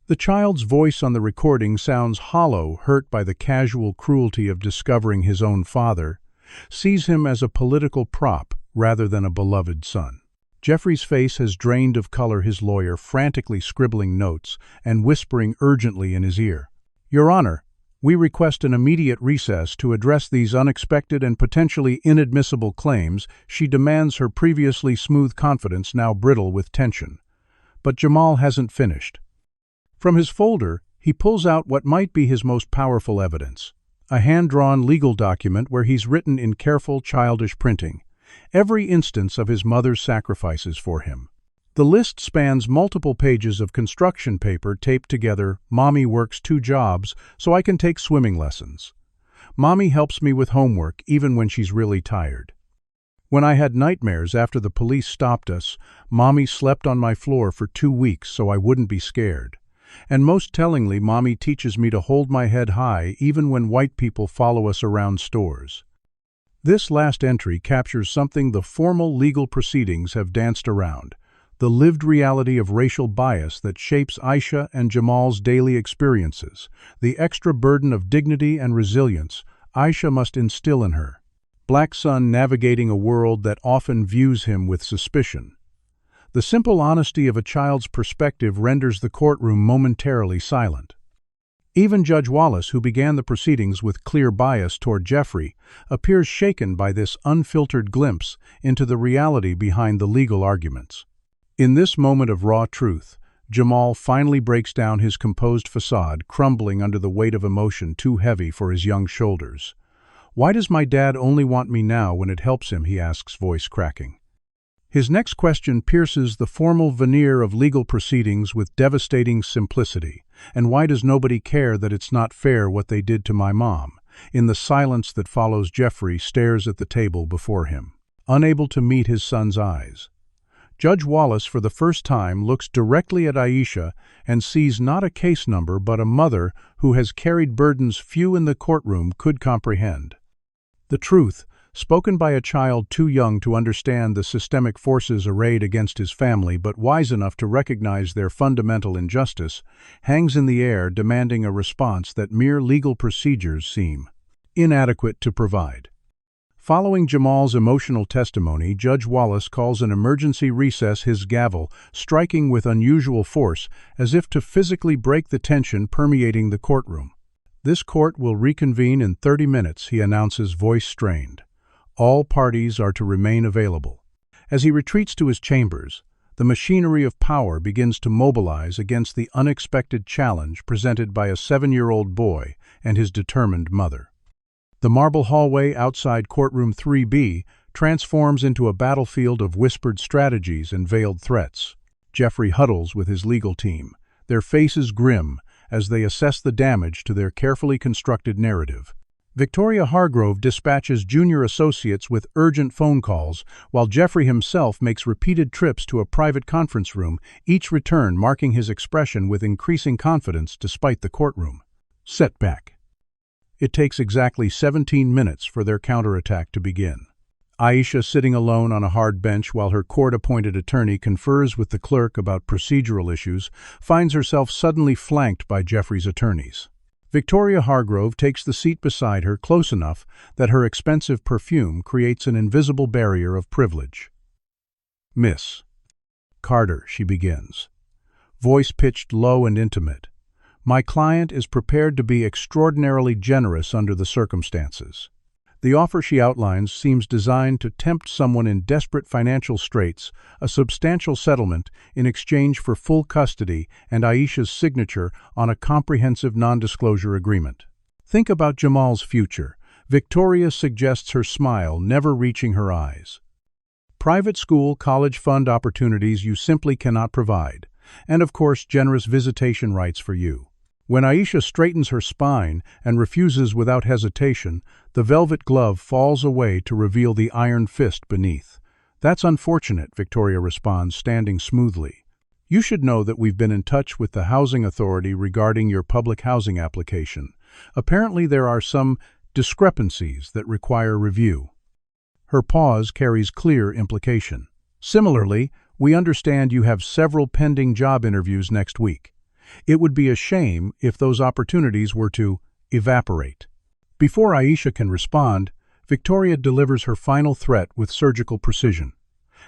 The child's voice on the recording sounds hollow, hurt by the casual cruelty of discovering his own father, sees him as a political prop rather than a beloved son. Jeffrey's face has drained of color, his lawyer frantically scribbling notes and whispering urgently in his ear. "Your Honor, we request an immediate recess to address these unexpected and potentially inadmissible claims." She demands, her previously smooth confidence now brittle with tension. But Jamal hasn't finished. From his folder, he pulls out what might be his most powerful evidence: a hand-drawn legal document where he's written in careful, childish printing every instance of his mother's sacrifices for him. The list spans multiple pages of construction paper taped together. "Mommy works 2 jobs so I can take swimming lessons. Mommy helps me with homework even when she's really tired. When I had nightmares after the police stopped us, Mommy slept on my floor for 2 weeks so I wouldn't be scared. And most tellingly, Mommy teaches me to hold my head high even when white people follow us around stores." This last entry captures something the formal legal proceedings have danced around: the lived reality of racial bias that shapes Aisha and Jamal's daily experiences, the extra burden of dignity and resilience Aisha must instill in her black son navigating a world that often views him with suspicion. The simple honesty of a child's perspective renders the courtroom momentarily silent. Even Judge Wallace, who began the proceedings with clear bias toward Jeffrey, appears shaken by this unfiltered glimpse into the reality behind the legal arguments. In this moment of raw truth, Jamal finally breaks down, his composed facade crumbling under the weight of emotion too heavy for his young shoulders. "Why does my dad only want me now when it helps him?" he asks, voice cracking. His next question pierces the formal veneer of legal proceedings with devastating simplicity. "And why does nobody care that it's not fair what they did to my mom?" In the silence that follows, Jeffrey stares at the table before him, unable to meet his son's eyes. Judge Wallace, for the first time, looks directly at Aisha and sees not a case number but a mother who has carried burdens few in the courtroom could comprehend. The truth, spoken by a child too young to understand the systemic forces arrayed against his family but wise enough to recognize their fundamental injustice, hangs in the air demanding a response that mere legal procedures seem inadequate to provide. Following Jamal's emotional testimony, Judge Wallace calls an emergency recess, his gavel striking with unusual force as if to physically break the tension permeating the courtroom. "This court will reconvene in 30 minutes, he announces, voice strained. All parties are to remain available. As he retreats to his chambers, the machinery of power begins to mobilize against the unexpected challenge presented by a 7-year-old boy and his determined mother. The marble hallway outside courtroom 3B transforms into a battlefield of whispered strategies and veiled threats. Jeffrey huddles with his legal team, their faces grim as they assess the damage to their carefully constructed narrative. Victoria Hargrove dispatches junior associates with urgent phone calls, while Jeffrey himself makes repeated trips to a private conference room, each return marking his expression with increasing confidence despite the courtroom setback. It takes exactly 17 minutes for their counterattack to begin. Aisha, sitting alone on a hard bench while her court-appointed attorney confers with the clerk about procedural issues, finds herself suddenly flanked by Jeffrey's attorneys. Victoria Hargrove takes the seat beside her close enough that her expensive perfume creates an invisible barrier of privilege. "Miss Carter," she begins, voice pitched low and intimate, "my client is prepared to be extraordinarily generous under the circumstances." The offer she outlines seems designed to tempt someone in desperate financial straits, a substantial settlement in exchange for full custody and Aisha's signature on a comprehensive non-disclosure agreement. "Think about Jamal's future," Victoria suggests, her smile never reaching her eyes. "Private school, college fund opportunities you simply cannot provide, and of course generous visitation rights for you." When Aisha straightens her spine and refuses without hesitation, the velvet glove falls away to reveal the iron fist beneath. "That's unfortunate," Victoria responds, standing smoothly. "You should know that we've been in touch with the Housing Authority regarding your public housing application. Apparently there are some discrepancies that require review." Her pause carries clear implication. "Similarly, we understand you have several pending job interviews next week. It would be a shame if those opportunities were to evaporate." Before Aisha can respond, Victoria delivers her final threat with surgical precision.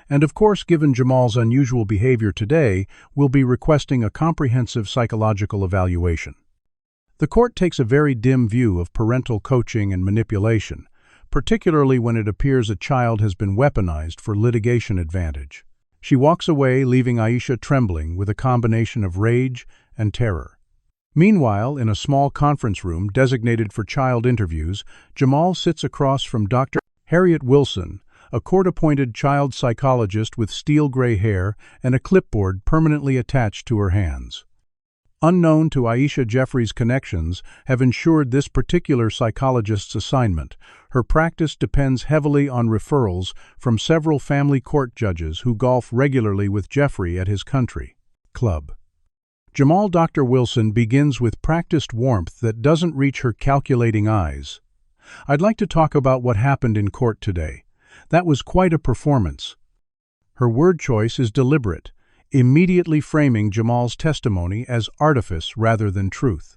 "And of course, given Jamal's unusual behavior today, we'll be requesting a comprehensive psychological evaluation." The court takes a very dim view of parental coaching and manipulation, particularly when it appears a child has been weaponized for litigation advantage. She walks away, leaving Aisha trembling with a combination of rage and terror. Meanwhile, in a small conference room designated for child interviews, Jamal sits across from Dr. Harriet Wilson, a court-appointed child psychologist with steel-gray hair and a clipboard permanently attached to her hands. Unknown to Aisha, Jeffrey's connections have ensured this particular psychologist's assignment. Her practice depends heavily on referrals from several family court judges who golf regularly with Jeffrey at his country club. Jamal Dr. Wilson begins with practiced warmth that doesn't reach her calculating eyes. "I'd like to talk about what happened in court today. That was quite a performance." Her word choice is deliberate, immediately framing Jamal's testimony as artifice rather than truth.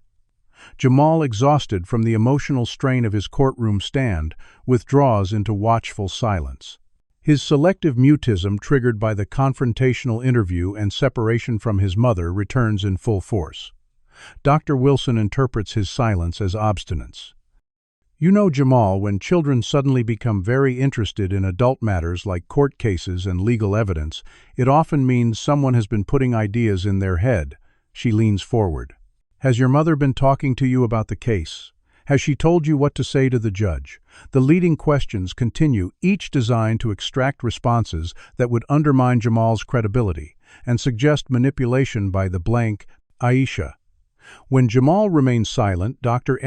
Jamal, exhausted from the emotional strain of his courtroom stand, withdraws into watchful silence. His selective mutism, triggered by the confrontational interview and separation from his mother, returns in full force. Dr. Wilson interprets his silence as obstinance. "You know, Jamal, when children suddenly become very interested in adult matters like court cases and legal evidence, it often means someone has been putting ideas in their head." She leans forward. "Has your mother been talking to you about the case? Has she told you what to say to the judge?" The leading questions continue, each designed to extract responses that would undermine Jamal's credibility and suggest manipulation by the blank Aisha. When Jamal remains silent, Dr.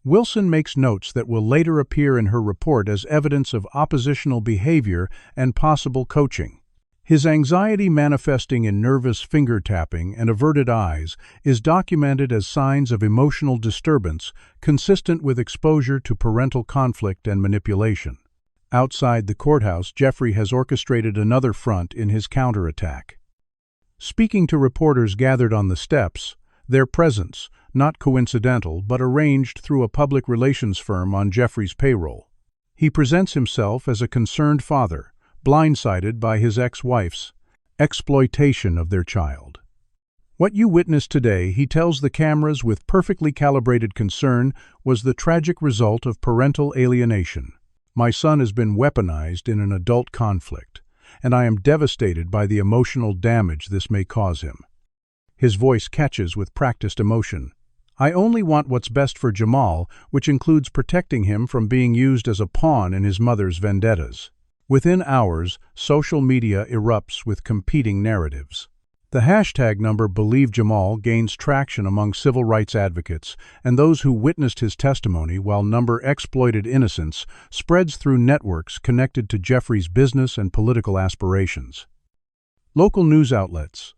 Wilson makes notes that will later appear in her report as evidence of oppositional behavior and possible coaching. His anxiety, manifesting in nervous finger-tapping and averted eyes, is documented as signs of emotional disturbance consistent with exposure to parental conflict and manipulation. Outside the courthouse, Jeffrey has orchestrated another front in his counterattack. Speaking to reporters gathered on the steps, their presence, not coincidental but arranged through a public relations firm on Jeffrey's payroll. He presents himself as a concerned father, blindsided by his ex-wife's exploitation of their child. What you witnessed today, he tells the cameras with perfectly calibrated concern, was the tragic result of parental alienation. My son has been weaponized in an adult conflict, and I am devastated by the emotional damage this may cause him. His voice catches with practiced emotion. I only want what's best for Jamal, which includes protecting him from being used as a pawn in his mother's vendettas. Within hours, social media erupts with competing narratives. The hashtag number Believe Jamal gains traction among civil rights advocates, and those who witnessed his testimony, while number exploited innocence spreads through networks connected to Jeffrey's business and political aspirations. Local news outlets,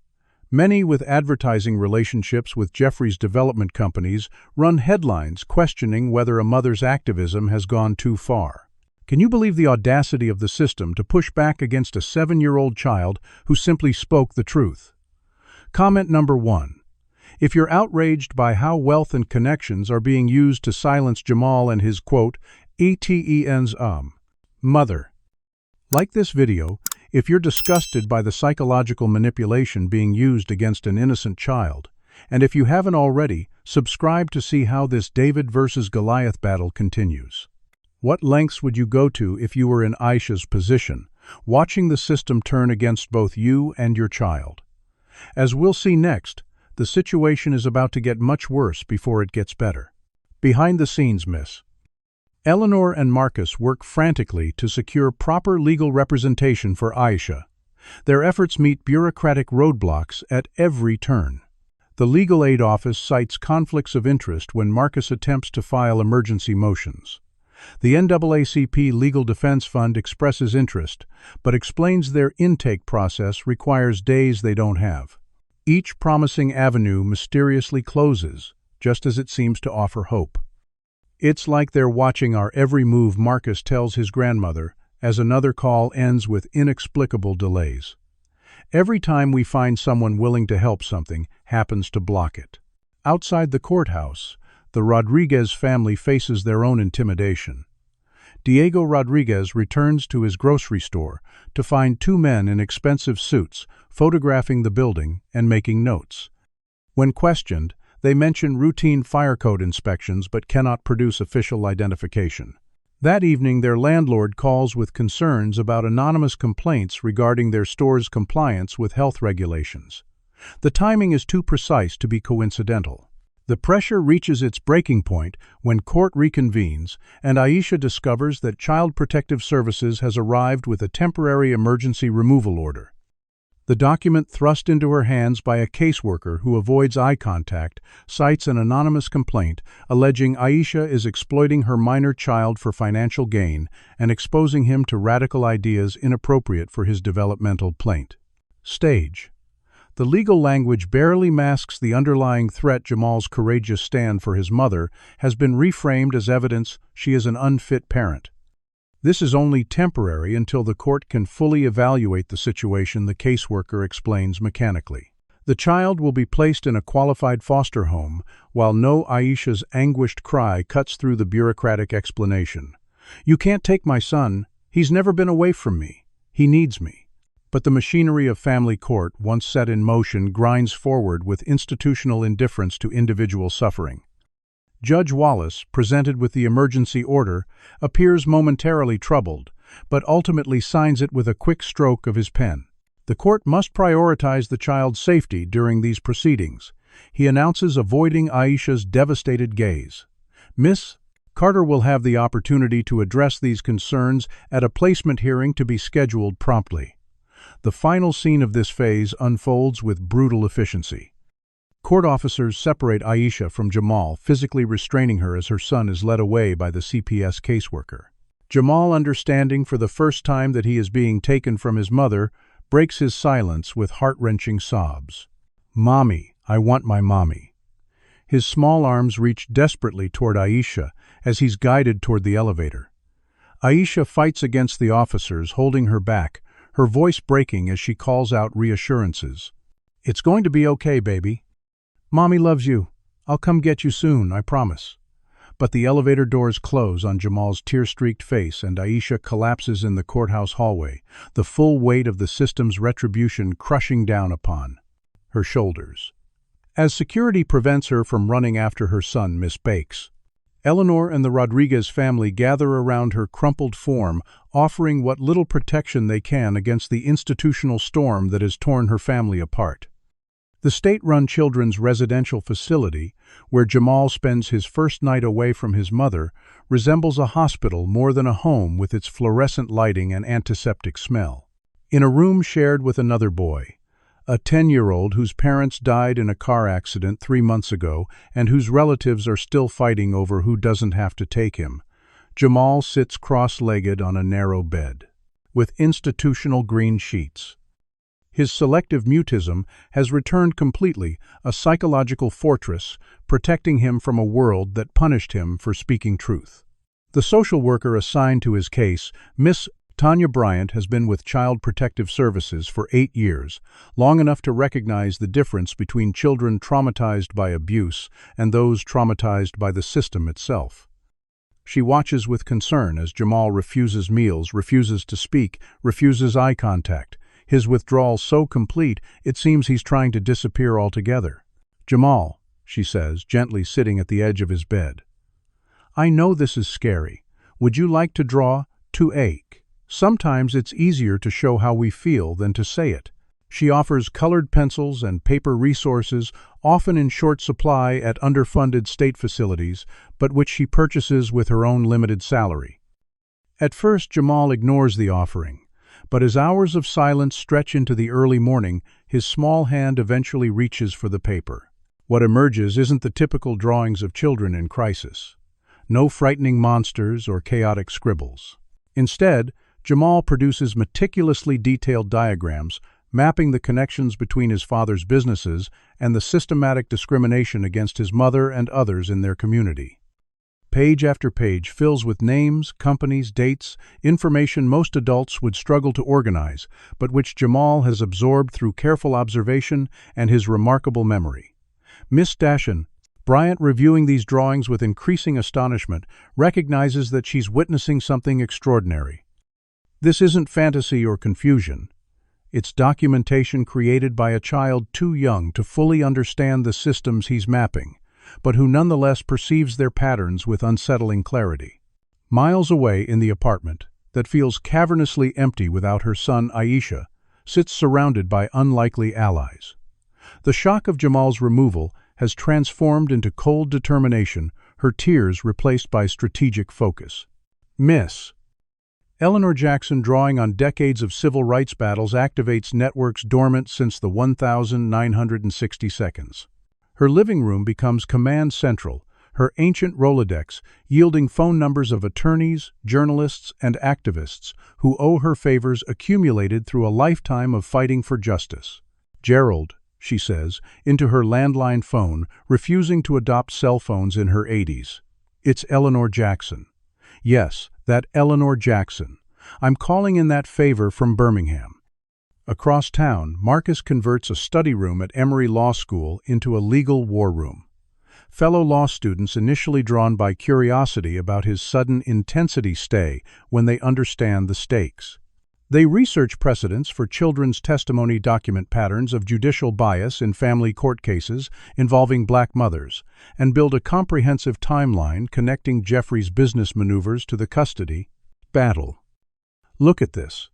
many with advertising relationships with Jeffrey's development companies, run headlines questioning whether a mother's activism has gone too far. Can you believe the audacity of the system to push back against a 7-year-old child who simply spoke the truth? Comment number 1. If you're outraged by how wealth and connections are being used to silence Jamal and his, quote, ETEN's mother. Like this video if you're disgusted by the psychological manipulation being used against an innocent child. And if you haven't already, subscribe to see how this David versus Goliath battle continues. What lengths would you go to if you were in Aisha's position, watching the system turn against both you and your child? As we'll see next, the situation is about to get much worse before it gets better. Behind the scenes, Miss Eleanor and Marcus work frantically to secure proper legal representation for Aisha. Their efforts meet bureaucratic roadblocks at every turn. The legal aid office cites conflicts of interest when Marcus attempts to file emergency motions. The NAACP Legal Defense Fund expresses interest, but explains their intake process requires days they don't have. Each promising avenue mysteriously closes, just as it seems to offer hope. It's like they're watching our every move, Marcus tells his grandmother, as another call ends with inexplicable delays. Every time we find someone willing to help, something happens to block it. Outside the courthouse, the Rodriguez family faces their own intimidation. Diego Rodriguez returns to his grocery store to find 2 men in expensive suits photographing the building and making notes. When questioned, they mention routine fire code inspections but cannot produce official identification. That evening, their landlord calls with concerns about anonymous complaints regarding their store's compliance with health regulations. The timing is too precise to be coincidental. The pressure reaches its breaking point when court reconvenes and Aisha discovers that Child Protective Services has arrived with a temporary emergency removal order. The document thrust into her hands by a caseworker who avoids eye contact cites an anonymous complaint alleging Aisha is exploiting her minor child for financial gain and exposing him to radical ideas inappropriate for his developmental plaint. Stage. The legal language barely masks the underlying threat. Jamal's courageous stand for his mother has been reframed as evidence she is an unfit parent. This is only temporary until the court can fully evaluate the situation, the caseworker explains mechanically. The child will be placed in a qualified foster home, while Aisha's anguished cry cuts through the bureaucratic explanation. You can't take my son. He's never been away from me. He needs me. But the machinery of family court, once set in motion, grinds forward with institutional indifference to individual suffering. Judge Wallace, presented with the emergency order, appears momentarily troubled, but ultimately signs it with a quick stroke of his pen. The court must prioritize the child's safety during these proceedings, he announces, avoiding Aisha's devastated gaze. Miss Carter will have the opportunity to address these concerns at a placement hearing to be scheduled promptly. The final scene of this phase unfolds with brutal efficiency. Court officers separate Aisha from Jamal, physically restraining her as her son is led away by the CPS caseworker. Jamal, understanding for the first time that he is being taken from his mother, breaks his silence with heart-wrenching sobs. "Mommy, I want my mommy." His small arms reach desperately toward Aisha as he's guided toward the elevator. Aisha fights against the officers, holding her back, her voice breaking as she calls out reassurances. "It's going to be okay, baby. Mommy loves you. I'll come get you soon, I promise." But the elevator doors close on Jamal's tear-streaked face and Aisha collapses in the courthouse hallway, the full weight of the system's retribution crushing down upon her shoulders. As security prevents her from running after her son, Miss Bakes, Eleanor and the Rodriguez family gather around her crumpled form, offering what little protection they can against the institutional storm that has torn her family apart. The state-run children's residential facility, where Jamal spends his first night away from his mother, resembles a hospital more than a home with its fluorescent lighting and antiseptic smell. In a room shared with another boy, a 10-year-old whose parents died in a car accident 3 months ago and whose relatives are still fighting over who doesn't have to take him, Jamal sits cross-legged on a narrow bed, with institutional green sheets. His selective mutism has returned completely, a psychological fortress, protecting him from a world that punished him for speaking truth. The social worker assigned to his case, Miss Tanya Bryant, has been with Child Protective Services for 8 years, long enough to recognize the difference between children traumatized by abuse and those traumatized by the system itself. She watches with concern as Jamal refuses meals, refuses to speak, refuses eye contact. His withdrawal so complete, it seems he's trying to disappear altogether. "Jamal," she says, gently sitting at the edge of his bed. "I know this is scary. Would you like to draw to ache? Sometimes it's easier to show how we feel than to say it." She offers colored pencils and paper resources, often in short supply at underfunded state facilities, but which she purchases with her own limited salary. At first, Jamal ignores the offering. But as hours of silence stretch into the early morning, his small hand eventually reaches for the paper. What emerges isn't the typical drawings of children in crisis. No frightening monsters or chaotic scribbles. Instead, Jamal produces meticulously detailed diagrams, mapping the connections between his father's businesses and the systematic discrimination against his mother and others in their community. Page after page fills with names, companies, dates, information most adults would struggle to organize, but which Jamal has absorbed through careful observation and his remarkable memory. Miss Bryant, reviewing these drawings with increasing astonishment, recognizes that she's witnessing something extraordinary. This isn't fantasy or confusion. It's documentation created by a child too young to fully understand the systems he's mapping, but who nonetheless perceives their patterns with unsettling clarity. Miles away in the apartment, that feels cavernously empty without her son Aisha, sits surrounded by unlikely allies. The shock of Jamal's removal has transformed into cold determination, her tears replaced by strategic focus. Miss Eleanor Jackson, drawing on decades of civil rights battles, activates networks dormant since the 1960 seconds. Her living room becomes command central, her ancient Rolodex yielding phone numbers of attorneys, journalists, and activists who owe her favors accumulated through a lifetime of fighting for justice. "Gerald," she says, into her landline phone, refusing to adopt cell phones in her 80s. "It's Eleanor Jackson." "Yes, that Eleanor Jackson. I'm calling in that favor from Birmingham." Across town, Marcus converts a study room at Emory Law School into a legal war room. Fellow law students initially drawn by curiosity about his sudden intensity stay when they understand the stakes. They research precedents for children's testimony, document patterns of judicial bias in family court cases involving black mothers, and build a comprehensive timeline connecting Jeffrey's business maneuvers to the custody battle. "Look at this,"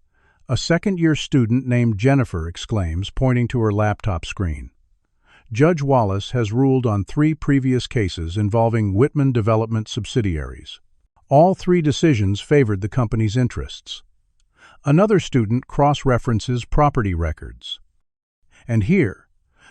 a second-year student named Jennifer exclaims, pointing to her laptop screen. Judge Wallace has ruled on 3 previous cases involving Whitman Development subsidiaries. All 3 decisions favored the company's interests. Another student cross-references property records. And here,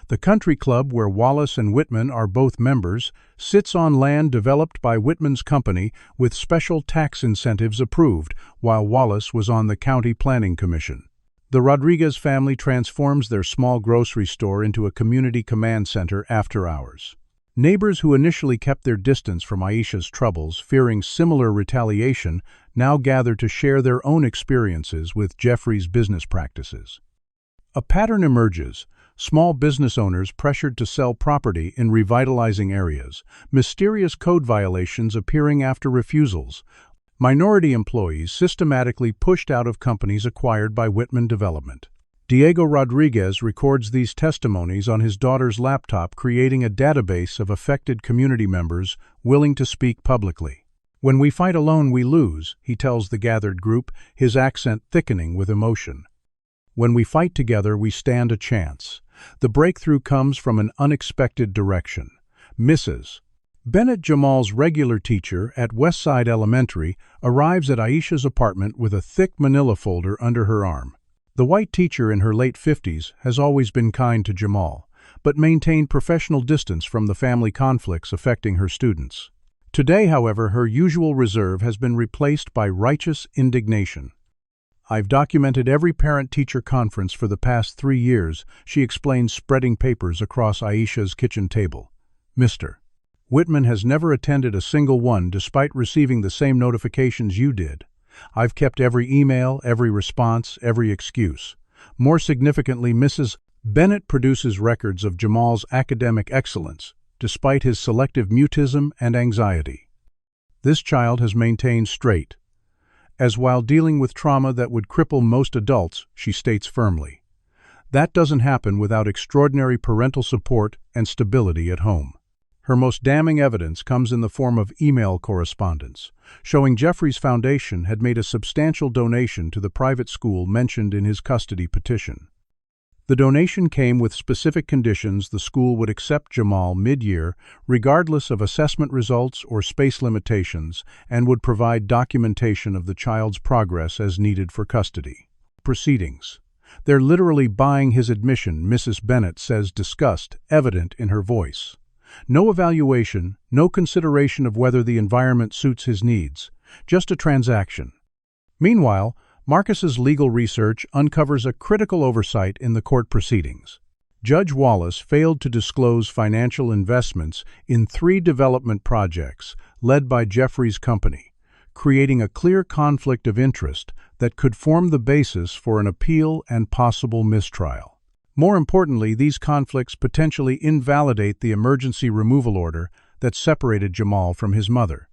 the country club where Wallace and Whitman are both members sits on land developed by Whitman's company with special tax incentives approved while Wallace was on the County Planning Commission. The Rodriguez family transforms their small grocery store into a community command center after hours. Neighbors who initially kept their distance from Aisha's troubles, fearing similar retaliation, now gather to share their own experiences with Jeffrey's business practices. A pattern emerges: small business owners pressured to sell property in revitalizing areas, mysterious code violations appearing after refusals, minority employees systematically pushed out of companies acquired by Whitman Development. Diego Rodriguez records these testimonies on his daughter's laptop, creating a database of affected community members willing to speak publicly. "When we fight alone, we lose," he tells the gathered group, his accent thickening with emotion. "When we fight together, we stand a chance." The breakthrough comes from an unexpected direction. Mrs. Bennett, Jamal's regular teacher at Westside Elementary, arrives at Aisha's apartment with a thick manila folder under her arm. The white teacher in her late 50s has always been kind to Jamal, but maintained professional distance from the family conflicts affecting her students. Today, however, her usual reserve has been replaced by righteous indignation. "I've documented every parent-teacher conference for the past 3 years," she explains, spreading papers across Aisha's kitchen table. "Mr. Whitman has never attended a single one despite receiving the same notifications you did. I've kept every email, every response, every excuse." More significantly, Mrs. Bennett produces records of Jamal's academic excellence, despite his selective mutism and anxiety. "This child has maintained straight, as while dealing with trauma that would cripple most adults," she states firmly. "That doesn't happen without extraordinary parental support and stability at home." Her most damning evidence comes in the form of email correspondence, showing Jeffrey's foundation had made a substantial donation to the private school mentioned in his custody petition. The donation came with specific conditions: the school would accept Jamal mid-year, regardless of assessment results or space limitations, and would provide documentation of the child's progress as needed for custody proceedings. "They're literally buying his admission," Mrs. Bennett says, disgust evident in her voice. "No evaluation, no consideration of whether the environment suits his needs, just a transaction." Meanwhile, Marcus's legal research uncovers a critical oversight in the court proceedings. Judge Wallace failed to disclose financial investments in 3 development projects led by Jeffrey's company, creating a clear conflict of interest that could form the basis for an appeal and possible mistrial. More importantly, these conflicts potentially invalidate the emergency removal order that separated Jamal from his mother.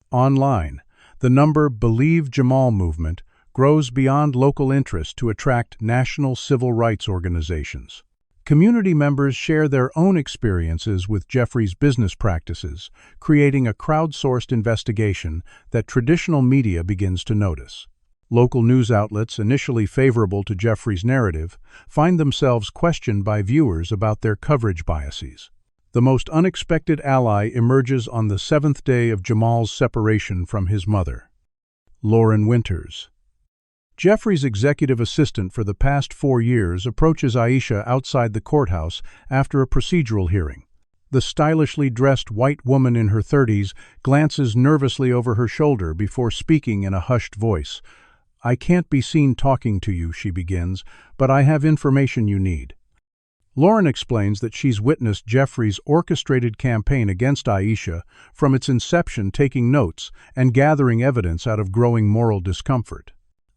Online, the number Believe Jamal movement grows beyond local interest to attract national civil rights organizations. Community members share their own experiences with Jeffrey's business practices, creating a crowdsourced investigation that traditional media begins to notice. Local news outlets, initially favorable to Jeffrey's narrative, find themselves questioned by viewers about their coverage biases. The most unexpected ally emerges on the 7th day of Jamal's separation from his mother. Lauren Winters. Jeffrey's executive assistant for the past 4 years approaches Aisha outside the courthouse after a procedural hearing. The stylishly dressed white woman in her 30s glances nervously over her shoulder before speaking in a hushed voice. "I can't be seen talking to you," she begins, "but I have information you need." Lauren explains that she's witnessed Jeffrey's orchestrated campaign against Aisha from its inception, taking notes and gathering evidence out of growing moral discomfort.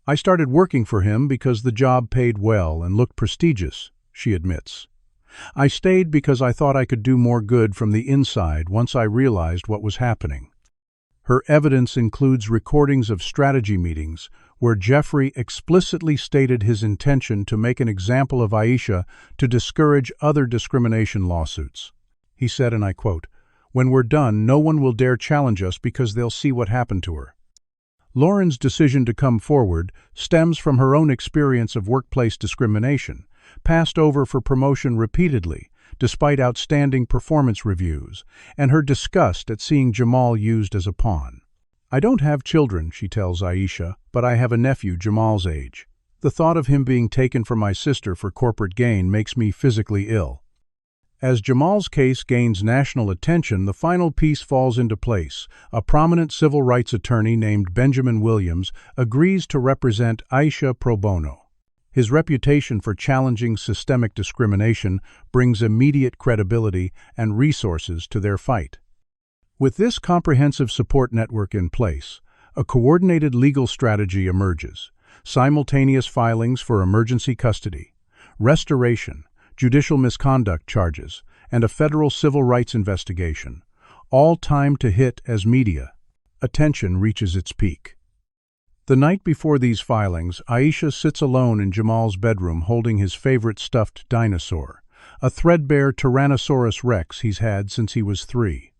"I started working for him because the job paid well and looked prestigious," she admits. "I stayed because I thought I could do more good from the inside once I realized what was happening." Her evidence includes recordings of strategy meetings where Jeffrey explicitly stated his intention to make an example of Aisha to discourage other discrimination lawsuits. He said, and I quote, "When we're done, no one will dare challenge us because they'll see what happened to her." Lauren's decision to come forward stems from her own experience of workplace discrimination, passed over for promotion repeatedly, despite outstanding performance reviews, and her disgust at seeing Jamal used as a pawn. "I don't have children," she tells Aisha, "but I have a nephew Jamal's age. The thought of him being taken from my sister for corporate gain makes me physically ill." As Jamal's case gains national attention, the final piece falls into place. A prominent civil rights attorney named Benjamin Williams agrees to represent Aisha pro bono. His reputation for challenging systemic discrimination brings immediate credibility and resources to their fight. With this comprehensive support network in place, a coordinated legal strategy emerges: simultaneous filings for emergency custody, restoration, judicial misconduct charges, and a federal civil rights investigation, all timed to hit as media attention reaches its peak. The night before these filings, Aisha sits alone in Jamal's bedroom holding his favorite stuffed dinosaur, a threadbare Tyrannosaurus Rex he's had since he was 3.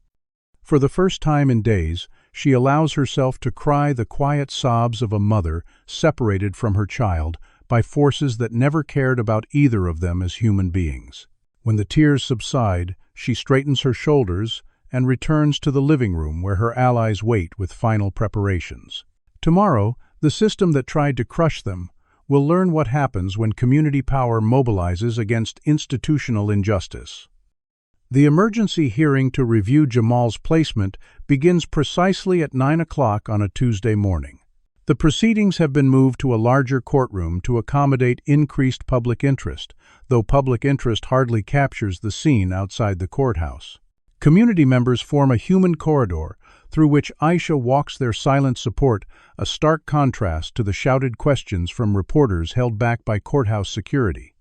For the first time in days, she allows herself to cry the quiet sobs of a mother separated from her child by forces that never cared about either of them as human beings. When the tears subside, she straightens her shoulders and returns to the living room where her allies wait with final preparations. Tomorrow, the system that tried to crush them will learn what happens when community power mobilizes against institutional injustice. The emergency hearing to review Jamal's placement begins precisely at 9 o'clock on a Tuesday morning. The proceedings have been moved to a larger courtroom to accommodate increased public interest, though public interest hardly captures the scene outside the courthouse. Community members form a human corridor through which Aisha walks their silent support, a stark contrast to the shouted questions from reporters held back by courthouse security.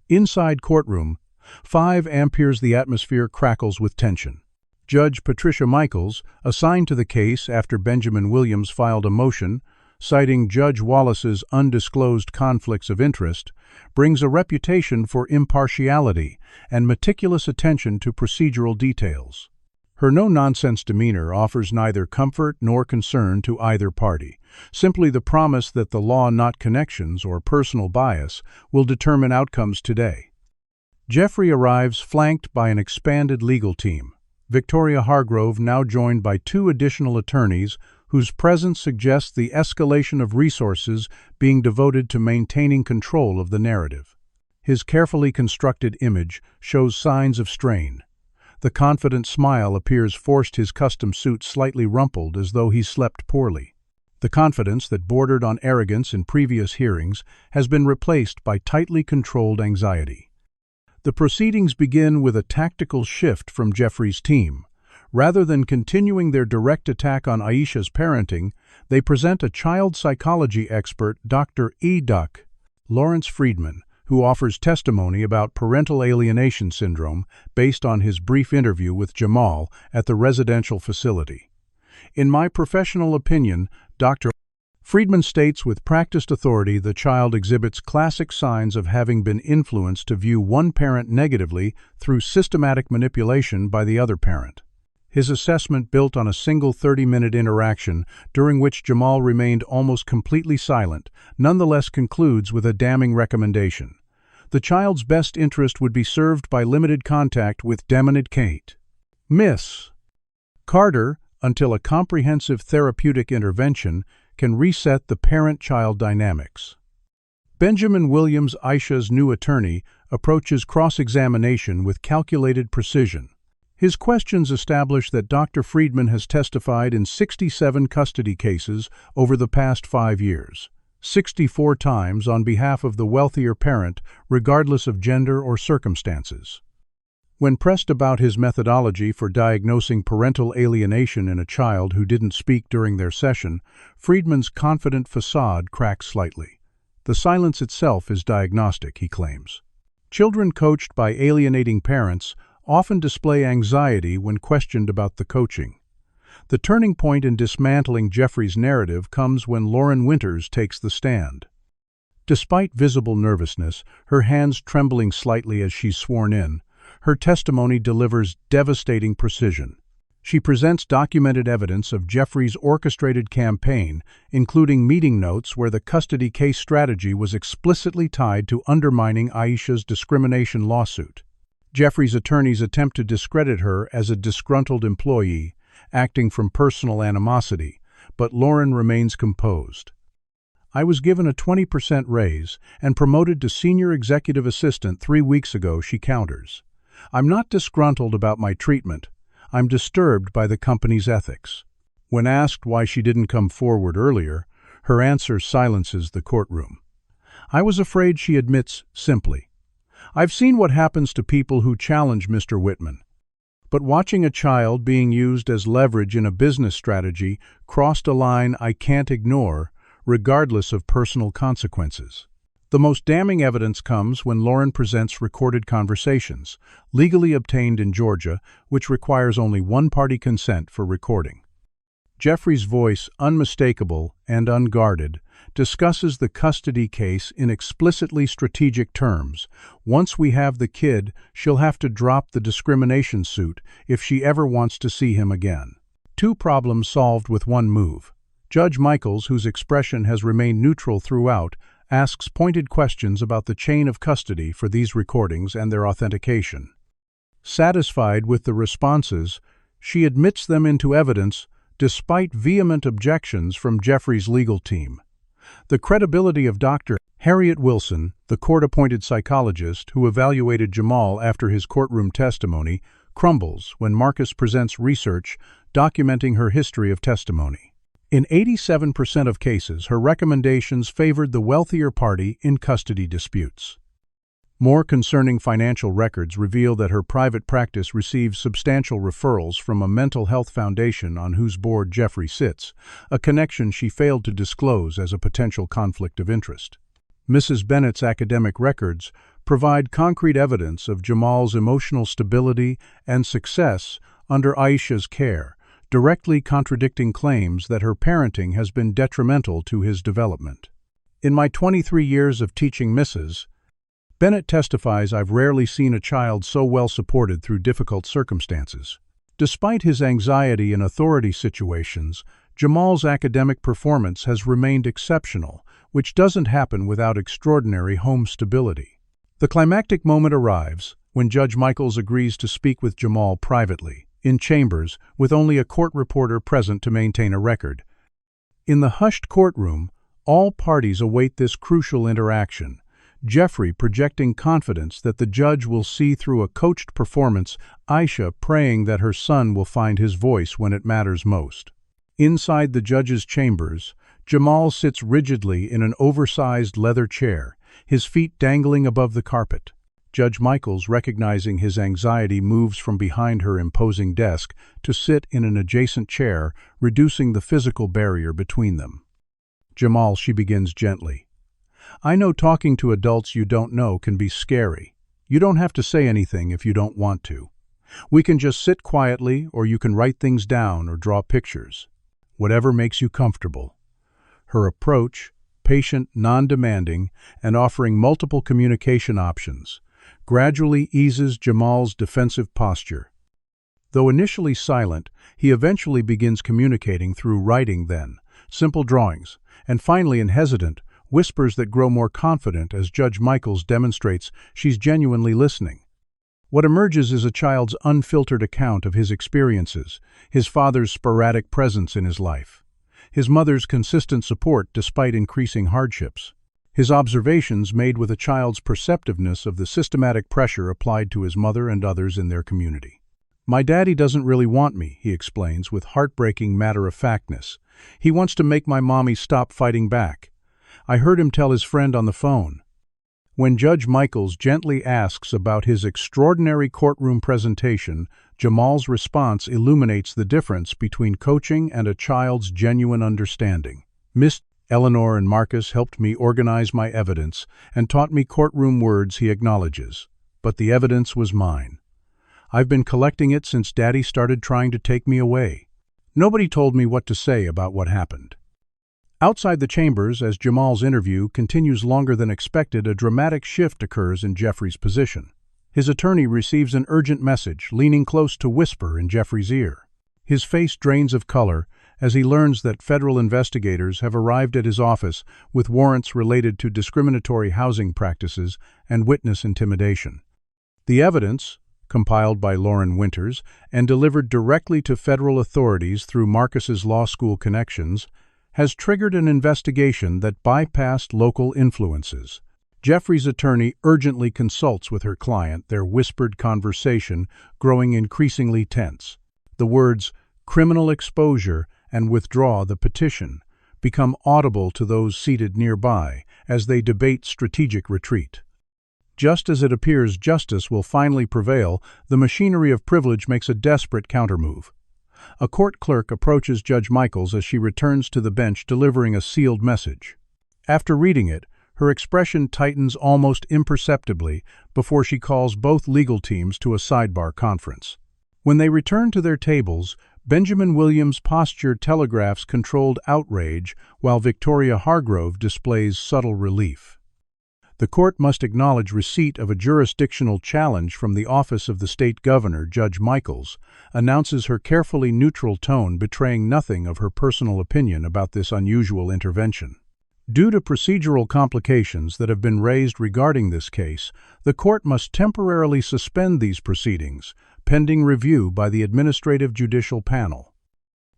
Inside courtroom, 5 amperes the atmosphere crackles with tension. Judge Patricia Michaels, assigned to the case after Benjamin Williams filed a motion, citing Judge Wallace's undisclosed conflicts of interest, brings a reputation for impartiality and meticulous attention to procedural details. Her no-nonsense demeanor offers neither comfort nor concern to either party, simply the promise that the law, not connections or personal bias, will determine outcomes today. Jeffrey arrives flanked by an expanded legal team. Victoria Hargrove, now joined by 2 additional attorneys, whose presence suggests the escalation of resources being devoted to maintaining control of the narrative. His carefully constructed image shows signs of strain. The confident smile appears forced, his custom suit slightly rumpled as though he slept poorly. The confidence that bordered on arrogance in previous hearings has been replaced by tightly controlled anxiety. The proceedings begin with a tactical shift from Jeffrey's team. Rather than continuing their direct attack on Aisha's parenting, they present a child psychology expert, Dr. E.Duck Lawrence Friedman, who offers testimony about parental alienation syndrome based on his brief interview with Jamal at the residential facility. In my professional opinion, Dr. Friedman states with practiced authority the child exhibits classic signs of having been influenced to view one parent negatively through systematic manipulation by the other parent. His assessment, built on a single 30-minute interaction during which Jamal remained almost completely silent, nonetheless concludes with a damning recommendation. The child's best interest would be served by limited contact with dominant Kate. Miss Carter, until a comprehensive therapeutic intervention can reset the parent-child dynamics. Benjamin Williams, Aisha's new attorney, approaches cross-examination with calculated precision. His questions establish that Dr. Friedman has testified in 67 custody cases over the past 5 years, 64 times on behalf of the wealthier parent, regardless of gender or circumstances. When pressed about his methodology for diagnosing parental alienation in a child who didn't speak during their session, Friedman's confident facade cracks slightly. The silence itself is diagnostic, he claims. Children coached by alienating parents often display anxiety when questioned about the coaching. The turning point in dismantling Jeffrey's narrative comes when Lauren Winters takes the stand. Despite visible nervousness, her hands trembling slightly as she's sworn in, her testimony delivers devastating precision. She presents documented evidence of Jeffrey's orchestrated campaign, including meeting notes where the custody case strategy was explicitly tied to undermining Aisha's discrimination lawsuit. Jeffrey's attorneys attempt to discredit her as a disgruntled employee, acting from personal animosity, but Lauren remains composed. I was given a 20% raise and promoted to senior executive assistant 3 weeks ago, she counters. I'm not disgruntled about my treatment. I'm disturbed by the company's ethics. When asked why she didn't come forward earlier, her answer silences the courtroom. I was afraid, she admits simply. I've seen what happens to people who challenge Mr. Whitman. But watching a child being used as leverage in a business strategy crossed a line I can't ignore, regardless of personal consequences. The most damning evidence comes when Lauren presents recorded conversations, legally obtained in Georgia, which requires only one-party consent for recording. Jeffrey's voice, unmistakable and unguarded, discusses the custody case in explicitly strategic terms. Once we have the kid, she'll have to drop the discrimination suit if she ever wants to see him again. Two problems solved with one move. Judge Michaels, whose expression has remained neutral throughout, asks pointed questions about the chain of custody for these recordings and their authentication. Satisfied with the responses, she admits them into evidence despite vehement objections from Jeffrey's legal team. The credibility of Dr. Harriet Wilson, the court-appointed psychologist who evaluated Jamal after his courtroom testimony, crumbles when Marcus presents research documenting her history of testimony. In 87% of cases, her recommendations favored the wealthier party in custody disputes. More concerning financial records reveal that her private practice receives substantial referrals from a mental health foundation on whose board Jeffrey sits, a connection she failed to disclose as a potential conflict of interest. Mrs. Bennett's academic records provide concrete evidence of Jamal's emotional stability and success under Aisha's care, directly contradicting claims that her parenting has been detrimental to his development. In my 23 years of teaching Mrs. Bennett testifies, I've rarely seen a child so well supported through difficult circumstances. Despite his anxiety in authority situations, Jamal's academic performance has remained exceptional, which doesn't happen without extraordinary home stability. The climactic moment arrives when Judge Michaels agrees to speak with Jamal privately, in chambers, with only a court reporter present to maintain a record. In the hushed courtroom, all parties await this crucial interaction. Jeffrey projecting confidence that the judge will see through a coached performance, Aisha praying that her son will find his voice when it matters most. Inside the judge's chambers, Jamal sits rigidly in an oversized leather chair, his feet dangling above the carpet. Judge Michaels, recognizing his anxiety, moves from behind her imposing desk to sit in an adjacent chair, reducing the physical barrier between them. Jamal, she begins gently. I know talking to adults you don't know can be scary. You don't have to say anything if you don't want to. We can just sit quietly, or you can write things down or draw pictures. Whatever makes you comfortable. Her approach, patient, non-demanding, and offering multiple communication options, gradually eases Jamal's defensive posture. Though initially silent, he eventually begins communicating through writing then, simple drawings, and finally in hesitant, whispers that grow more confident as Judge Michaels demonstrates she's genuinely listening. What emerges is a child's unfiltered account of his experiences, his father's sporadic presence in his life, his mother's consistent support despite increasing hardships, his observations made with a child's perceptiveness of the systematic pressure applied to his mother and others in their community. My daddy doesn't really want me, he explains with heartbreaking matter-of-factness. He wants to make my mommy stop fighting back. I heard him tell his friend on the phone. When Judge Michaels gently asks about his extraordinary courtroom presentation, Jamal's response illuminates the difference between coaching and a child's genuine understanding. Miss Eleanor and Marcus helped me organize my evidence and taught me courtroom words, he acknowledges. But the evidence was mine. I've been collecting it since Daddy started trying to take me away. Nobody told me what to say about what happened. Outside the chambers, as Jamal's interview continues longer than expected, a dramatic shift occurs in Jeffrey's position. His attorney receives an urgent message, leaning close to whisper in Jeffrey's ear. His face drains of color as he learns that federal investigators have arrived at his office with warrants related to discriminatory housing practices and witness intimidation. The evidence, compiled by Lauren Winters and delivered directly to federal authorities through Marcus's law school connections, has triggered an investigation that bypassed local influences. Jeffrey's attorney urgently consults with her client, their whispered conversation growing increasingly tense. The words, criminal exposure and withdraw the petition, become audible to those seated nearby as they debate strategic retreat. Just as it appears justice will finally prevail, the machinery of privilege makes a desperate countermove. A court clerk approaches Judge Michaels as she returns to the bench delivering a sealed message. After reading it, her expression tightens almost imperceptibly before she calls both legal teams to a sidebar conference. When they return to their tables, Benjamin Williams' posture telegraphs controlled outrage, while Victoria Hargrove displays subtle relief. The court must acknowledge receipt of a jurisdictional challenge from the office of the state governor. Judge Michaels announces her carefully neutral tone, betraying nothing of her personal opinion about this unusual intervention. Due to procedural complications that have been raised regarding this case, the court must temporarily suspend these proceedings, pending review by the Administrative Judicial Panel.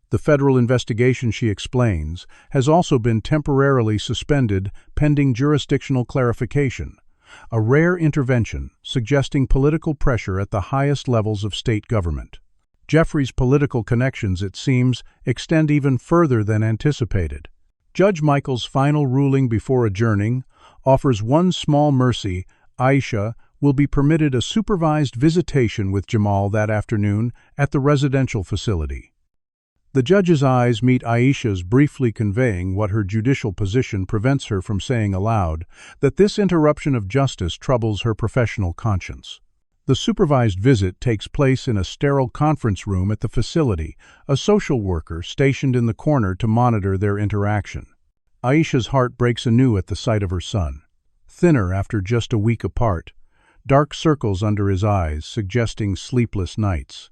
The federal investigation, she explains, has also been temporarily suspended pending jurisdictional clarification, a rare intervention suggesting political pressure at the highest levels of state government. Jeffrey's political connections, it seems, extend even further than anticipated. Judge Michaels' final ruling before adjourning offers one small mercy. Aisha will be permitted a supervised visitation with Jamal that afternoon at the residential facility. The judge's eyes meet Aisha's, briefly conveying what her judicial position prevents her from saying aloud, that this interruption of justice troubles her professional conscience. The supervised visit takes place in a sterile conference room at the facility, a social worker stationed in the corner to monitor their interaction. Aisha's heart breaks anew at the sight of her son. Thinner after just a week apart, dark circles under his eyes suggesting sleepless nights.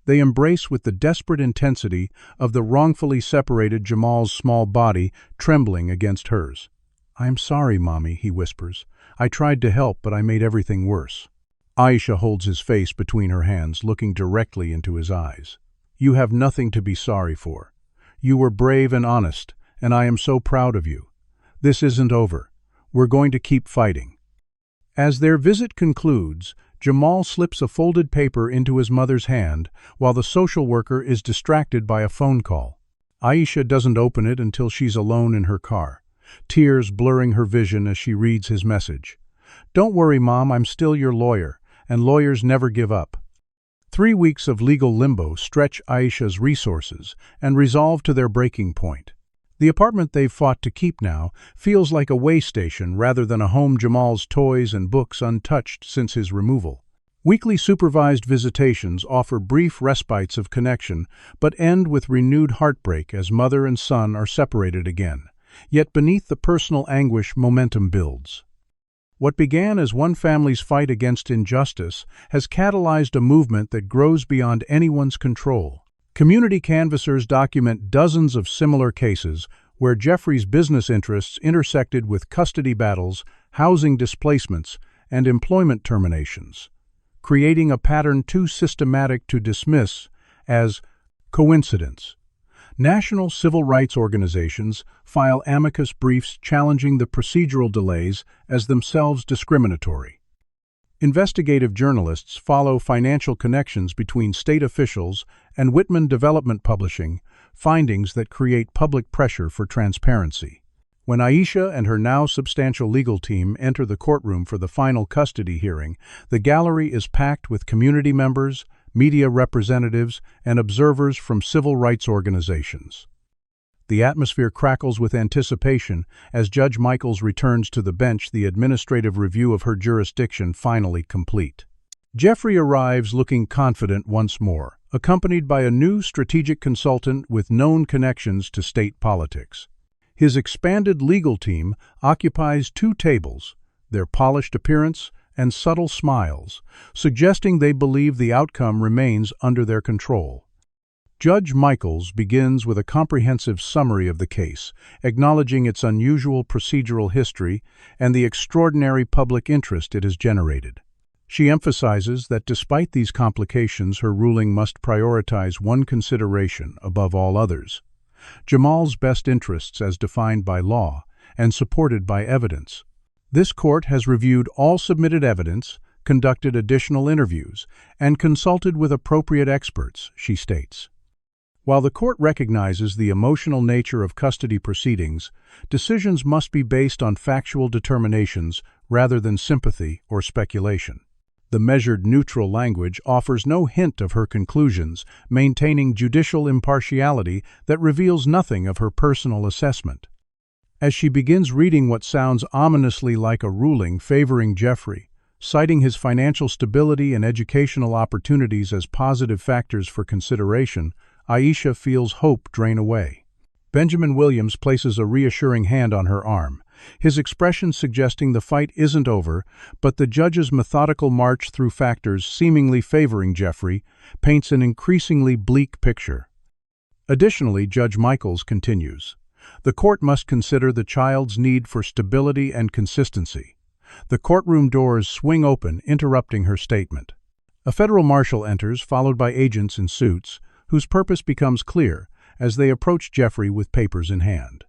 They embrace with the desperate intensity of the wrongfully separated Jamal's small body trembling against hers. "I'm sorry, Mommy," he whispers. "I tried to help, but I made everything worse." Aisha holds his face between her hands, looking directly into his eyes. "You have nothing to be sorry for. You were brave and honest, and I am so proud of you. This isn't over. We're going to keep fighting." As their visit concludes, Jamal slips a folded paper into his mother's hand while the social worker is distracted by a phone call. Aisha doesn't open it until she's alone in her car, tears blurring her vision as she reads his message. "Don't worry, Mom, I'm still your lawyer, and lawyers never give up." 3 weeks of legal limbo stretch Aisha's resources and resolve to their breaking point. The apartment they've fought to keep now feels like a way station rather than a home. Jamal's toys and books untouched since his removal. Weekly supervised visitations offer brief respites of connection, but end with renewed heartbreak as mother and son are separated again. Yet beneath the personal anguish, momentum builds. What began as one family's fight against injustice has catalyzed a movement that grows beyond anyone's control. Community canvassers document dozens of similar cases where Jeffrey's business interests intersected with custody battles, housing displacements, and employment terminations, creating a pattern too systematic to dismiss as coincidence. National civil rights organizations file amicus briefs challenging the procedural delays as themselves discriminatory. Investigative journalists follow financial connections between state officials and Whitman Development Publishing, findings that create public pressure for transparency. When Aisha and her now substantial legal team enter the courtroom for the final custody hearing, the gallery is packed with community members, media representatives, and observers from civil rights organizations. The atmosphere crackles with anticipation as Judge Michaels returns to the bench, the administrative review of her jurisdiction finally complete. Jeffrey arrives looking confident once more, accompanied by a new strategic consultant with known connections to state politics. His expanded legal team occupies 2 tables, their polished appearance and subtle smiles, suggesting they believe the outcome remains under their control. Judge Michaels begins with a comprehensive summary of the case, acknowledging its unusual procedural history and the extraordinary public interest it has generated. She emphasizes that despite these complications, her ruling must prioritize one consideration above all others: Jamal's best interests as defined by law and supported by evidence. This court has reviewed all submitted evidence, conducted additional interviews, and consulted with appropriate experts, she states. While the court recognizes the emotional nature of custody proceedings, decisions must be based on factual determinations rather than sympathy or speculation. The measured neutral language offers no hint of her conclusions, maintaining judicial impartiality that reveals nothing of her personal assessment. As she begins reading what sounds ominously like a ruling favoring Jeffrey, citing his financial stability and educational opportunities as positive factors for consideration, Aisha feels hope drain away. Benjamin Williams places a reassuring hand on her arm, his expression suggesting the fight isn't over, but the judge's methodical march through factors seemingly favoring Jeffrey paints an increasingly bleak picture. Additionally, Judge Michaels continues, "The court must consider the child's need for stability and consistency." The courtroom doors swing open, interrupting her statement. A federal marshal enters, followed by agents in suits, whose purpose becomes clear as they approach Jeffrey with papers in hand.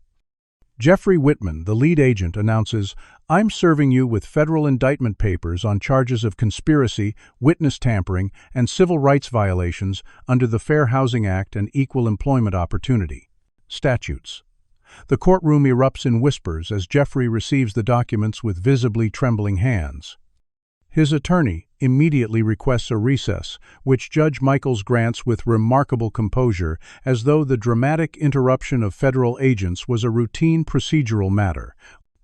Jeffrey Whitman, the lead agent, announces, "I'm serving you with federal indictment papers on charges of conspiracy, witness tampering, and civil rights violations under the Fair Housing Act and Equal Employment Opportunity statutes." The courtroom erupts in whispers as Jeffrey receives the documents with visibly trembling hands. His attorney immediately requests a recess, which Judge Michaels grants with remarkable composure, as though the dramatic interruption of federal agents was a routine procedural matter.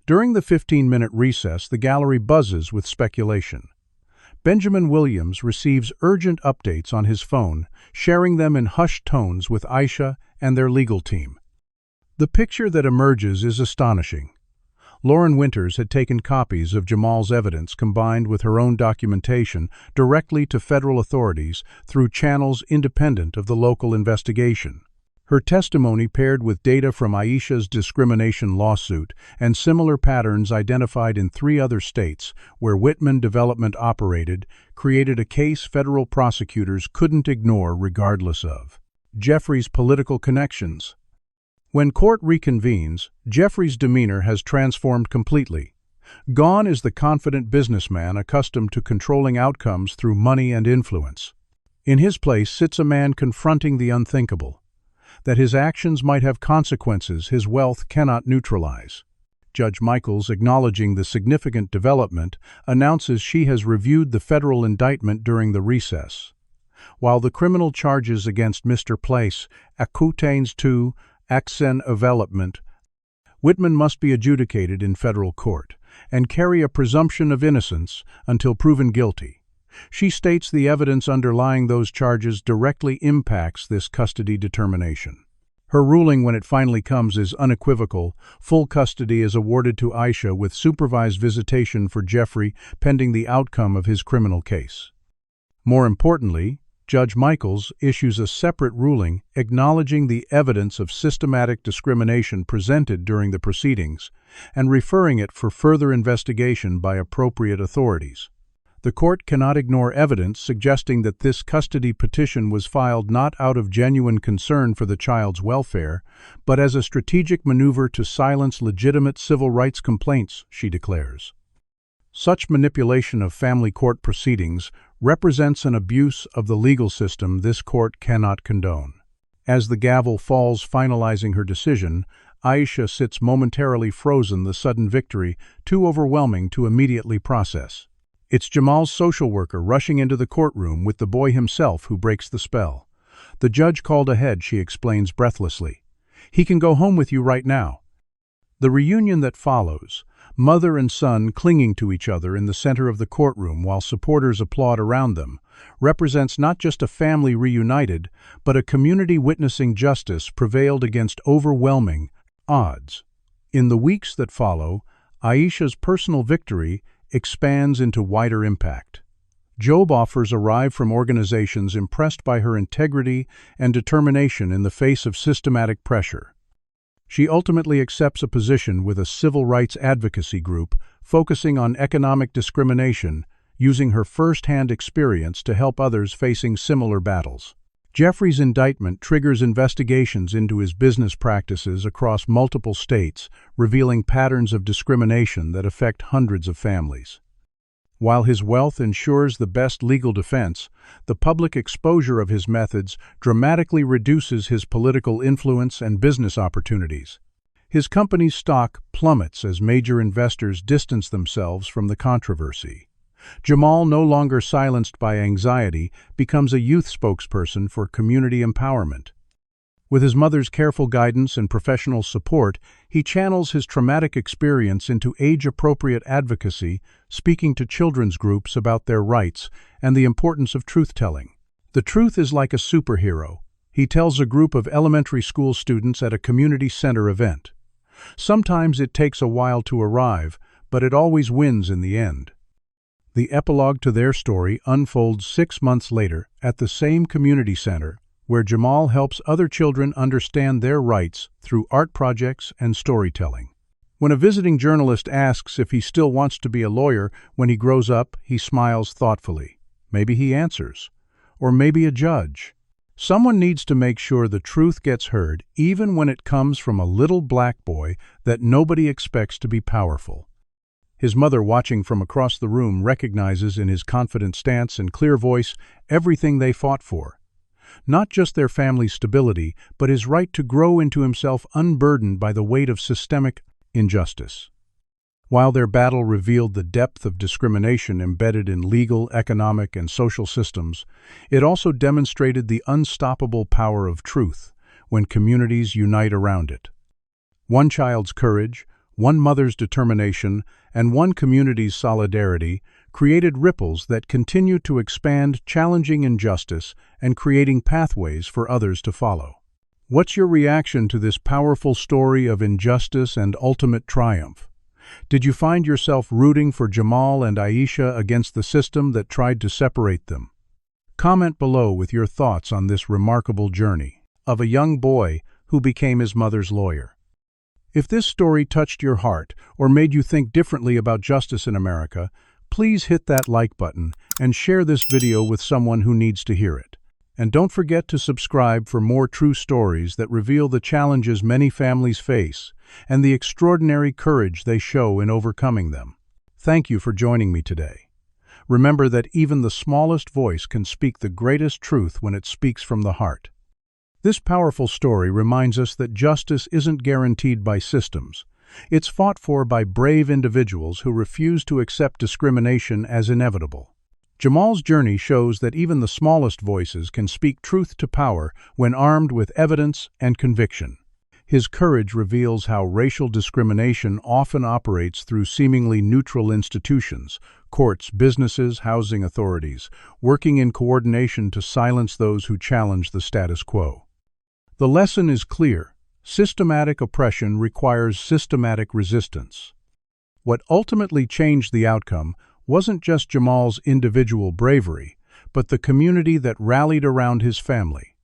During the 15-minute recess, the gallery buzzes with speculation. Benjamin Williams receives urgent updates on his phone, sharing them in hushed tones with Aisha and their legal team. The picture that emerges is astonishing. Lauren Winters had taken copies of Jamal's evidence combined with her own documentation directly to federal authorities through channels independent of the local investigation. Her testimony, paired with data from Aisha's discrimination lawsuit and similar patterns identified in 3 other states where Whitman Development operated, created a case federal prosecutors couldn't ignore regardless of Jeffrey's political connections. When court reconvenes, Jeffrey's demeanor has transformed completely. Gone is the confident businessman accustomed to controlling outcomes through money and influence. In his place sits a man confronting the unthinkable, that his actions might have consequences his wealth cannot neutralize. Judge Michaels, acknowledging the significant development, announces she has reviewed the federal indictment during the recess. While the criminal charges against Mr. Place accoutains to Axen development, Whitman must be adjudicated in federal court and carry a presumption of innocence until proven guilty. She states the evidence underlying those charges directly impacts this custody determination. Her ruling, when it finally comes, is unequivocal. Full custody is awarded to Aisha with supervised visitation for Jeffrey pending the outcome of his criminal case. More importantly, Judge Michaels issues a separate ruling acknowledging the evidence of systematic discrimination presented during the proceedings and referring it for further investigation by appropriate authorities. The court cannot ignore evidence suggesting that this custody petition was filed not out of genuine concern for the child's welfare, but as a strategic maneuver to silence legitimate civil rights complaints, she declares. Such manipulation of family court proceedings represents an abuse of the legal system this court cannot condone. As the gavel falls finalizing her decision, Aisha sits momentarily frozen, the sudden victory too overwhelming to immediately process. It's Jamal's social worker rushing into the courtroom with the boy himself who breaks the spell. "The judge called ahead," she explains breathlessly. "He can go home with you right now." The reunion that follows, mother and son clinging to each other in the center of the courtroom while supporters applaud around them, represents not just a family reunited, but a community witnessing justice prevailed against overwhelming odds. In the weeks that follow, Aisha's personal victory expands into wider impact. Job offers arrive from organizations impressed by her integrity and determination in the face of systematic pressure. She ultimately accepts a position with a civil rights advocacy group focusing on economic discrimination, using her first-hand experience to help others facing similar battles. Jeffrey's indictment triggers investigations into his business practices across multiple states, revealing patterns of discrimination that affect hundreds of families. While his wealth ensures the best legal defense, the public exposure of his methods dramatically reduces his political influence and business opportunities. His company's stock plummets as major investors distance themselves from the controversy. Jamal, no longer silenced by anxiety, becomes a youth spokesperson for community empowerment. With his mother's careful guidance and professional support, he channels his traumatic experience into age-appropriate advocacy, speaking to children's groups about their rights and the importance of truth-telling. The truth is like a superhero, he tells a group of elementary school students at a community center event. Sometimes it takes a while to arrive, but it always wins in the end. The epilogue to their story unfolds 6 months later at the same community center, where Jamal helps other children understand their rights through art projects and storytelling. When a visiting journalist asks if he still wants to be a lawyer when he grows up, he smiles thoughtfully. Maybe he answers. Or maybe a judge. Someone needs to make sure the truth gets heard, even when it comes from a little black boy that nobody expects to be powerful. His mother, watching from across the room, recognizes in his confident stance and clear voice everything they fought for. Not just their family's stability, but his right to grow into himself unburdened by the weight of systemic injustice. While their battle revealed the depth of discrimination embedded in legal, economic, and social systems, it also demonstrated the unstoppable power of truth when communities unite around it. One child's courage, one mother's determination, and one community's solidarity created ripples that continue to expand, challenging injustice and creating pathways for others to follow. What's your reaction to this powerful story of injustice and ultimate triumph? Did you find yourself rooting for Jamal and Aisha against the system that tried to separate them? Comment below with your thoughts on this remarkable journey of a young boy who became his mother's lawyer. If this story touched your heart or made you think differently about justice in America, please hit that like button and share this video with someone who needs to hear it. And don't forget to subscribe for more true stories that reveal the challenges many families face and the extraordinary courage they show in overcoming them. Thank you for joining me today. Remember that even the smallest voice can speak the greatest truth when it speaks from the heart. This powerful story reminds us that justice isn't guaranteed by systems. It's fought for by brave individuals who refuse to accept discrimination as inevitable. Jamal's journey shows that even the smallest voices can speak truth to power when armed with evidence and conviction. His courage reveals how racial discrimination often operates through seemingly neutral institutions, courts, businesses, housing authorities, working in coordination to silence those who challenge the status quo. The lesson is clear. Systematic oppression requires systematic resistance. What ultimately changed the outcome wasn't just Jamal's individual bravery, but the community that rallied around his family.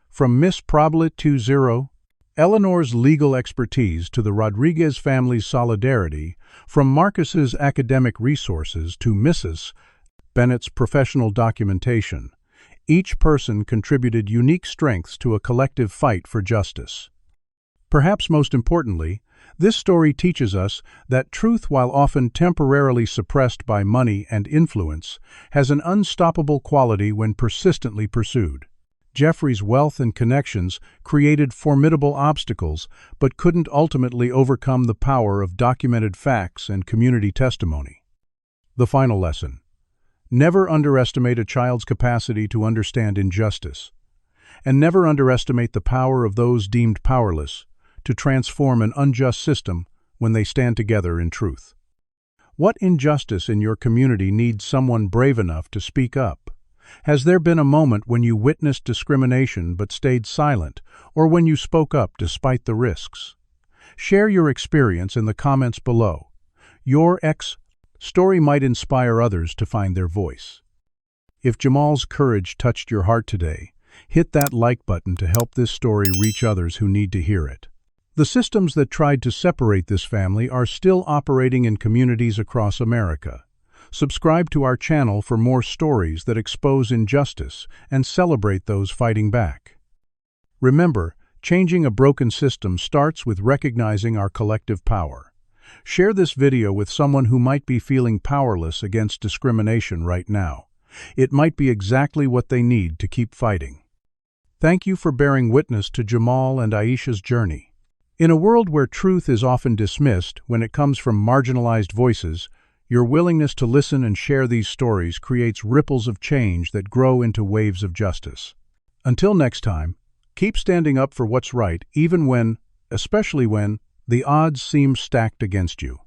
From Miss Problet 2.0, Eleanor's legal expertise to the Rodriguez family's solidarity, from Marcus's academic resources to Mrs. Bennett's professional documentation, each person contributed unique strengths to a collective fight for justice. Perhaps most importantly, this story teaches us that truth, while often temporarily suppressed by money and influence, has an unstoppable quality when persistently pursued. Jeffrey's wealth and connections created formidable obstacles, but couldn't ultimately overcome the power of documented facts and community testimony. The final lesson: never underestimate a child's capacity to understand injustice, and never underestimate the power of those deemed powerless to transform an unjust system when they stand together in truth. What injustice in your community needs someone brave enough to speak up? Has there been a moment when you witnessed discrimination but stayed silent, or when you spoke up despite the risks? Share your experience in the comments below. Your story might inspire others to find their voice. If Jamal's courage touched your heart today, hit that like button to help this story reach others who need to hear it. The systems that tried to separate this family are still operating in communities across America. Subscribe to our channel for more stories that expose injustice and celebrate those fighting back. Remember, changing a broken system starts with recognizing our collective power. Share this video with someone who might be feeling powerless against discrimination right now. It might be exactly what they need to keep fighting. Thank you for bearing witness to Jamal and Aisha's journey. In a world where truth is often dismissed when it comes from marginalized voices, your willingness to listen and share these stories creates ripples of change that grow into waves of justice. Until next time, keep standing up for what's right, even when, especially when, the odds seem stacked against you.